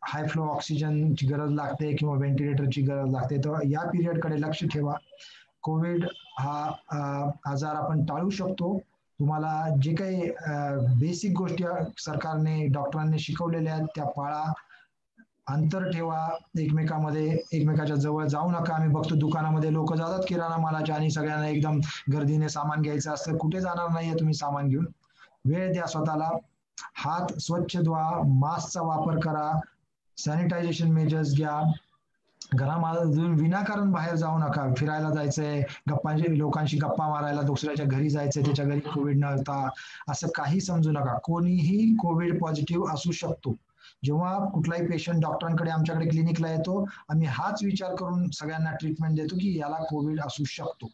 हाय फ्लो ऑक्सिजनची गरज लागते किंवा व्हेंटिलेटरची गरज लागते. तर या पिरियडकडे लक्ष ठेवा. कोविड हा आजार आपण टाळू शकतो. तुम्हाला जे काही बेसिक गोष्टी सरकारने, डॉक्टरांनी शिकवलेल्या आहेत त्या पाळा. अंतर ठेवा एकमेकांमध्ये, एकमेकाच्या जवळ जाऊ नका. आम्ही बघतो दुकानामध्ये लोक जातात किराणा मालाच्या आणि सगळ्यांना एकदम गर्दीने सामान घ्यायचं असतं. कुठे जाणार नाहीये तुम्ही सामान घेऊन. वेळ द्या स्वतःला. हात स्वच्छ धुवा, मास्कचा वापर करा, सॅनिटायझेशन मेजर्स घ्या. घरामधून विनाकारण बाहेर जाऊ नका. फिरायला जायचंय, लोकांशी गप्पा मारायला दुसऱ्याच्या घरी जायचंय, त्याच्या घरी कोविड नव्हता असं काही समजू नका. कोणीही कोविड पॉझिटिव्ह असू शकतो. जेव्हा कुठलाही पेशंट डॉक्टरांकडे, आमच्याकडे क्लिनिकला येतो, आम्ही हाच विचार करून सगळ्यांना ट्रीटमेंट देतो की याला कोविड असू शकतो.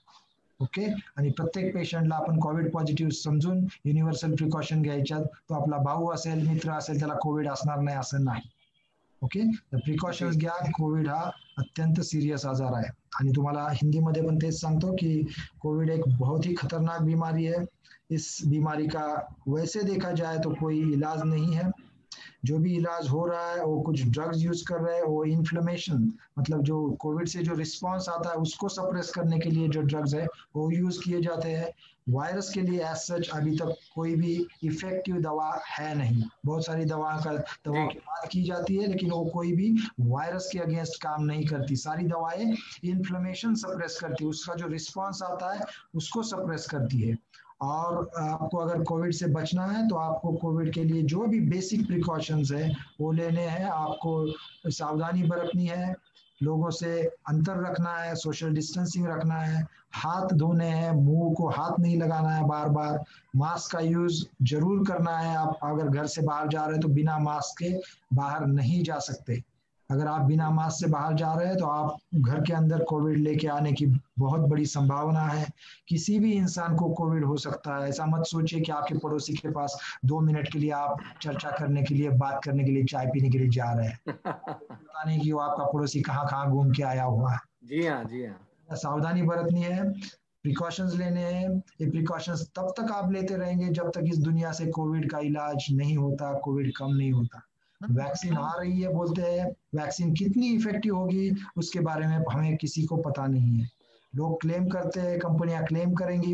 ओके. आणि प्रत्येक पेशंटला आपण कोविड पॉझिटिव्ह समजून युनिव्हर्सल प्रिकॉशन घ्यायच्यात. तो आपला भाऊ असेल, मित्र असेल, त्याला कोविड असणार नाही असं नाही. ओके. तर प्रिकॉशन्स घ्या. कोविड हा अत्यंत सिरियस आजार आहे आणि तुम्हाला हिंदीमध्ये पण तेच सांगतो की कोविड एक बहुत ही खतरनाक बीमारी है. इस बीमारी का वैसे देखा जाए तो कोई इलाज नहीं है. जो भी इलाज हो रहा है वो कुछ ड्रग्स यूज कर रहे हैं. वो इन्फ्लेमेशन, मतलब जो कोविड से जो रिस्पॉन्स आता है उसको सप्रेस करने के लिए जो ड्रग्स है वो यूज किए जाते हैं. वायरस के लिए एज सच अभी तक कोई भी इफेक्टिव दवा है नहीं. बहुत सारी दवाओं की बात की जाती है लेकिन वो कोई भी वायरस के अगेंस्ट काम नहीं करती. सारी दवाएं इन्फ्लेमेशन सप्रेस करती है, उसका जो रिस्पॉन्स आता है उसको सप्रेस करती है. और आपको अगर कोविड से बचना है तो आपको कोविड के लिए जो भी बेसिक प्रिकॉशंस है वो लेने हैं. आपको सावधानी बरतनी है, लोगों से अंतर रखना है, सोशल डिस्टेंसिंग रखना है, हाथ धोने हैं, मुंह को हाथ नहीं लगाना है बार बार, मास्क का यूज जरूर करना है. आप अगर घर से बाहर जा रहे हैं तो बिना मास्क के बाहर नहीं जा सकते. अगर आप बिना मास्क से बाहर जा रहे हैं तो आप घर के अंदर कोविड लेके आने की बहुत बड़ी संभावना है. किसी भी इंसान को कोविड हो सकता है. ऐसा मत सोचिए कि आपके पड़ोसी के पास 2 मिनट के लिए आप चर्चा करने के लिए, बात करने के लिए, चाय पीने के लिए जा रहे हैं. पता नहीं कि वो आपका पड़ोसी कहाँ कहाँ घूम के आया हुआ है. जी हाँ, जी हाँ. सावधानी बरतनी है, प्रिकॉशंस लेने हैं. ये प्रिकॉशंस तब तक आप लेते रहेंगे जब तक इस दुनिया से कोविड का इलाज नहीं होता, कोविड कम नहीं होता. वैक्सीन आ रही है बोलते हैं, वैक्सीन कितनी इफेक्टिव होगी उसके बारे में हमें किसी को पता नहीं है. लोग क्लेम करते हैं, कंपनियां क्लेम करेंगी,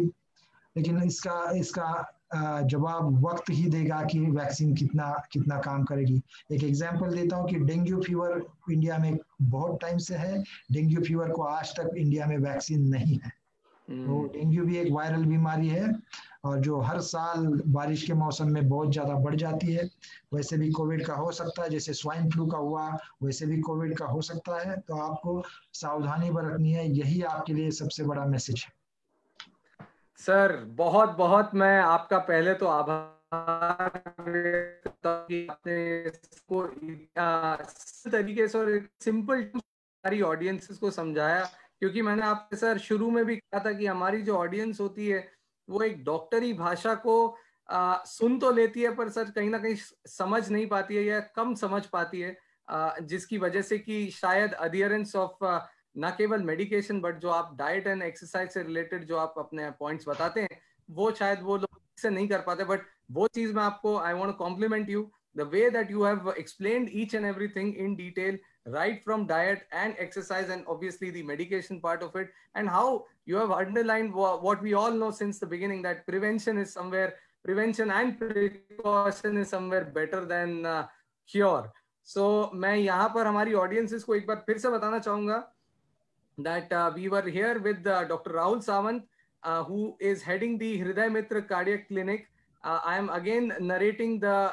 लेकिन इसका जवाब वक्त ही देगा कि वैक्सीन कितना कितना काम करेगी। एक एग्जांपल देता हूँ कि डेंगू फीवर इंडिया में बहुत टाइम से है, डेंगू फीवर को आज तक इंडिया में वैक्सीन नहीं है। तो डेंगू भी एक वायरल बीमारी है और जो हर साल बारिश के मौसम में बहुत ज़्यादा बढ़ जाती है। वैसे भी कोविड का हो सकता है, जैसे स्वाइन फ्लू का हुआ वैसे भी कोविड का हो सकता है। तो आपको सावधानी बरतनी है, यही आपके लिए सबसे बड़ा मैसेज है। सर बहुत बहुत मैं आपका पहले तो आभार कि आपने इसको तरीके से और सिंपल सारी ऑडियंसेस को समझाया, क्योंकि मैंने आपसे सर शुरू में भी कहा था कि हमारी जो ऑडियंस होती है वो एक डॉक्टरी भाषा को सुन तो लेती है, पर सर कहीं ना कहीं समझ नहीं पाती है या कम समझ पाती है, जिसकी वजह से कि शायद अडियरेंस ऑफ ना केवल मेडिकेशन बट जो आप डाइट एंड एक्सरसाइज से रिलेटेड जो आप अपने पॉइंट्स बताते हैं वो शायद वो लोग से नहीं कर पाते। बट वो चीज मैं आपको I want to compliment you the way that you have explained each and everything in detail, right from diet and exercise and obviously the medication part of it, and how you have underlined what we all know since the beginning, that prevention and precaution is somewhere better than cure. So मैं यहाँ पर हमारी audiences को एक बार फिर से बताना चाहूंगा that we were here with Dr. Rahul Sawant, who is heading the Hriday Mitra Cardiac Clinic. I am again narrating the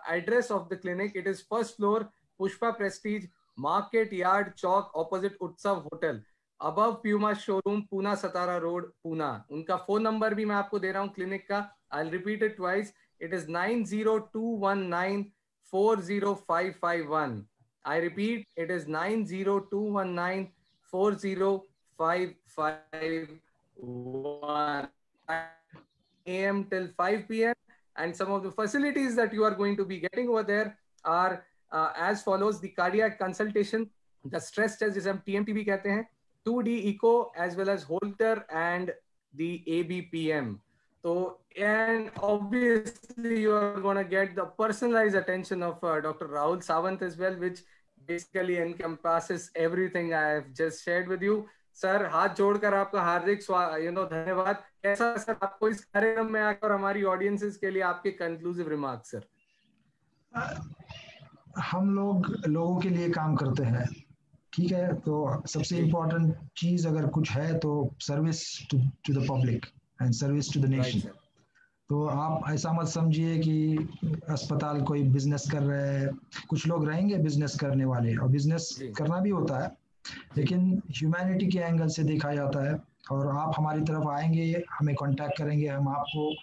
address of the clinic. It is first floor, Pushpa Prestige, Market Yard Chowk, opposite Utsav Hotel, above Puma Showroom, Pune Satara Road, Pune. उनका phone number भी मैं आपको दे रहा हूँ clinic का. I'll repeat it twice. It is 9021940551. I repeat, it is 9021940551 a.m. till 5 p.m. And some of the facilities that you are going to be getting over there are as follows: the cardiac consultation, the stress test, जिसे हम TMT भी कहते हैं, 2D echo, as well as Holter and the ABPM. So, and obviously you are going to get the personalized attention of Dr. Rahul Sawant as well, which basically encompasses everything I have just shared with you. Sir हाथ जोड़कर आपका हार्दिक धन्यवाद. कैसा sir आपको इस कार्यक्रम में आकर हमारी ऑडियंसेस के लिए आपके कंक्लूसिव रिमार्क सर? हम लोगों के लिए काम करते हैं, ठीक है, तो सबसे इम्पोर्टेंट चीज अगर कुछ है तो service to the public and service to the nation. तो आप ऐसा मत समझिए कि अस्पताल कोई बिजनेस कर रहे हैं. कुछ लोग रहेंगे बिजनेस करने वाले, और बिजनेस करना भी होता है, लेकिन ह्यूमैनिटी के एंगल से देखा जाता है. और आप हमारी तरफ आएंगे, हमें कांटेक्ट करेंगे, हम आपको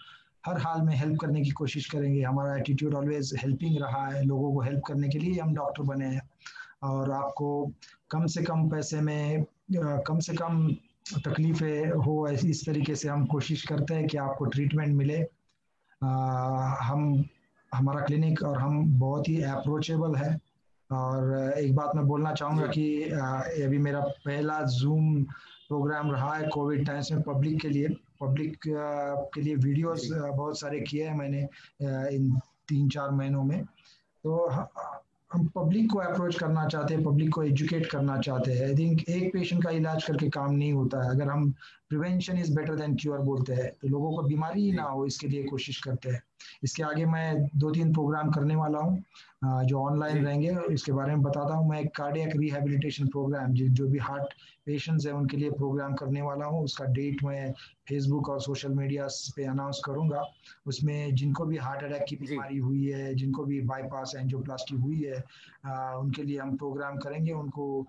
हर हाल में हेल्प करने की कोशिश करेंगे. हमारा एटीट्यूड ऑलवेज हेल्पिंग रहा है. लोगों को हेल्प करने के लिए हम डॉक्टर बने हैं. और आपको कम से कम पैसे में कम से कम तकलीफें हो, इस तरीके से हम कोशिश करते हैं कि आपको ट्रीटमेंट मिले. हमारा क्लिनिक और हम बहुत ही अप्रोचेबल है. और एक बात मैं बोलना चाहूँगा कि अभी मेरा पहला जूम प्रोग्राम रहा है कोविड टाइम्स में. पब्लिक के लिए वीडियोस बहुत सारे किए हैं मैंने इन 3-4 महीनों में. तो हम पब्लिक को अप्रोच करना चाहते हैं, पब्लिक को एजुकेट करना चाहते हैं. आई थिंक एक पेशेंट का इलाज करके काम नहीं होता है. अगर हम prevention is better than cure बोलते हैं तो लोगों को बीमारी ही ना हो, इसके लिए कोशिश करते हैं. इसके आगे मैं 2-3 प्रोग्राम करने वाला हूँ जो ऑनलाइन रहेंगे, इसके बारे में बताता हूँ. मैं एक कार्डियक रिहेबिलिटेशन प्रोग्राम जो भी हार्ट पेशेंट्स हैं उनके लिए प्रोग्राम करने वाला हूँ. उसका डेट मैं फेसबुक और सोशल मीडिया पे अनाउंस करूंगा. उसमें जिनको भी हार्ट अटैक की बीमारी हुई है, जिनको भी बाईपास एंजियोप्लास्टी हुई है, उनके लिए हम प्रोग्राम करेंगे. उनको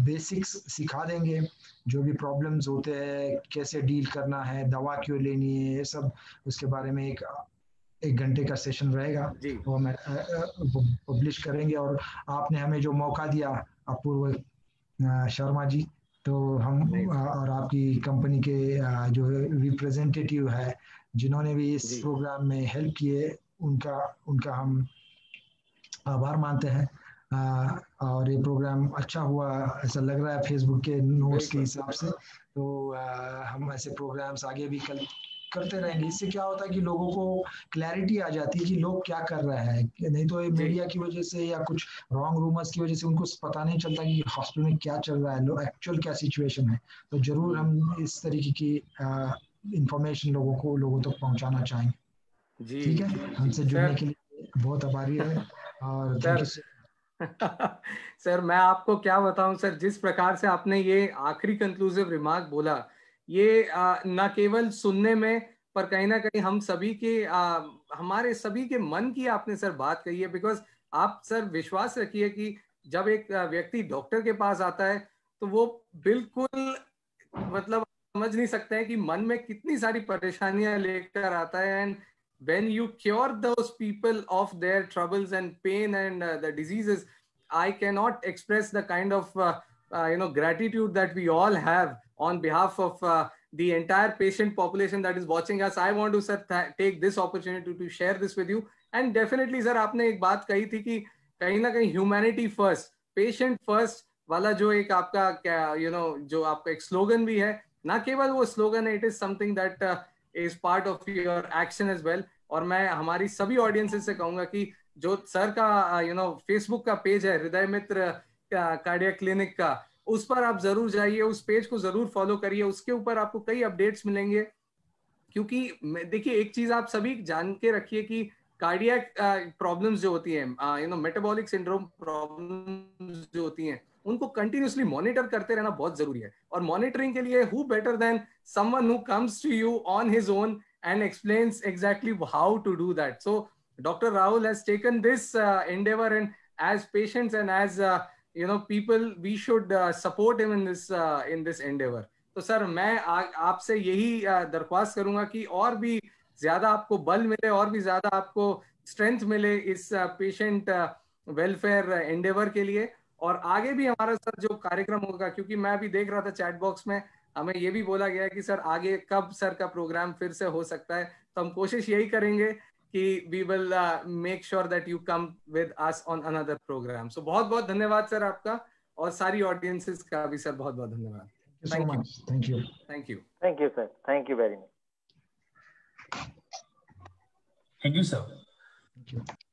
बेसिक्स सिखा देंगे, जो भी प्रॉब्लम्स होते हैं कैसे डील करना है, दवा क्यों लेनी है, ये सब उसके बारे में एक घंटे का सेशन रहेगा, वो मैं पब्लिश करेंगे. और आपने हमें जो मौका दिया अपूर्व शर्मा जी, तो हम और आपकी कंपनी के जो रिप्रेजेंटेटिव है जिन्होंने भी इस प्रोग्राम में हेल्प किए, उनका हम आभार मानते हैं. और ये प्रोग्राम अच्छा हुआ ऐसा लग रहा है फेसबुक के नोट्स के हिसाब से. तो हम ऐसे प्रोग्राम्स आगे भी करते रहेंगे. इससे क्या होता है कि लोगों को क्लैरिटी आ जाती है कि लोग क्या कर रहे हैं. नहीं तो मीडिया की वजह से या कुछ रॉन्ग रूमर्स की वजह से उनको पता नहीं चलता कि हॉस्पिटल में क्या चल रहा है, एक्चुअल क्या सिचुएशन है. तो जरूर हम इस तरीके की इंफॉर्मेशन लोगों तक पहुंचाना चाहें। जी ठीक है, जी हमसे जी जुड़ने सर। के लिए बहुत आभारी है और थैंक यू सर सर मैं आपको क्या बताऊं सर, जिस प्रकार से आपने ये आखिरी कंक्लूसिव रिमार्क बोला, ये न केवल सुनने में, पर कहीं ना कहीं हम सभी के हमारे सभी के मन की आपने सर बात कही है। बिकॉज आप सर विश्वास रखिए कि जब एक व्यक्ति डॉक्टर के पास आता है तो वो बिल्कुल मतलब समझ नहीं सकते हैं कि मन में कितनी सारी परेशानियां लेकर आता है। And when you cure those people of their troubles and pain and the diseases, I cannot express the kind of gratitude that we all have on behalf of the entire patient population that is watching us. I want to sir take this opportunity to share this with you. And definitely sir, आपने एक बात कही थी कि कहीं ना कहीं humanity first, patient first वाला जो एक आपका क्या जो आपका एक स्लोगन भी है, ना केवल वो स्लोगन है, it is something that is part of your action as well. और मैं हमारी सभी ऑडियंसेस से कहूंगा कि जो सर का फेसबुक का पेज है हृदय मित्र कार्डियक क्लिनिक का, उस पर आप जरूर जाइए, उस पेज को जरूर फॉलो करिए, उसके ऊपर आपको कई अपडेट्स मिलेंगे। क्योंकि देखिए एक चीज आप सभी जान के रखिए कि कार्डियक प्रॉब्लम्स जो होती हैं, मेटाबॉलिक सिंड्रोम प्रॉब्लम्स जो होती हैं, उनको कंटिन्यूसली मॉनिटर करते रहना बहुत जरूरी है। और मॉनिटरिंग के लिए who better than someone who comes to you on his own and explains exactly how to do that. So Dr. Rahul has taken this endeavor, and as patients and as people, we should support him in this endeavor. तो sir मैं आपसे यही दरख्वास्त करूंगा कि और भी ज्यादा आपको बल मिले, और भी ज्यादा आपको स्ट्रेंथ मिले इस पेशेंट वेलफेयर एंडेवर के लिए। और आगे भी हमारा सर जो कार्यक्रम होगा, क्योंकि मैं अभी देख रहा था चैट बॉक्स में हमें ये भी बोला गया है कि सर आगे कब सर का प्रोग्राम फिर से हो सकता है, तो हम कोशिश यही करेंगे कि we will make sure that you come with us on another programme. So बहुत बहुत धन्यवाद सर आपका, और सारी ऑडियंसेस का भी सर बहुत बहुत धन्यवाद। Thank you so much. Thank you. Thank you. Thank you sir. Thank you very much. Thank you sir. Thank you.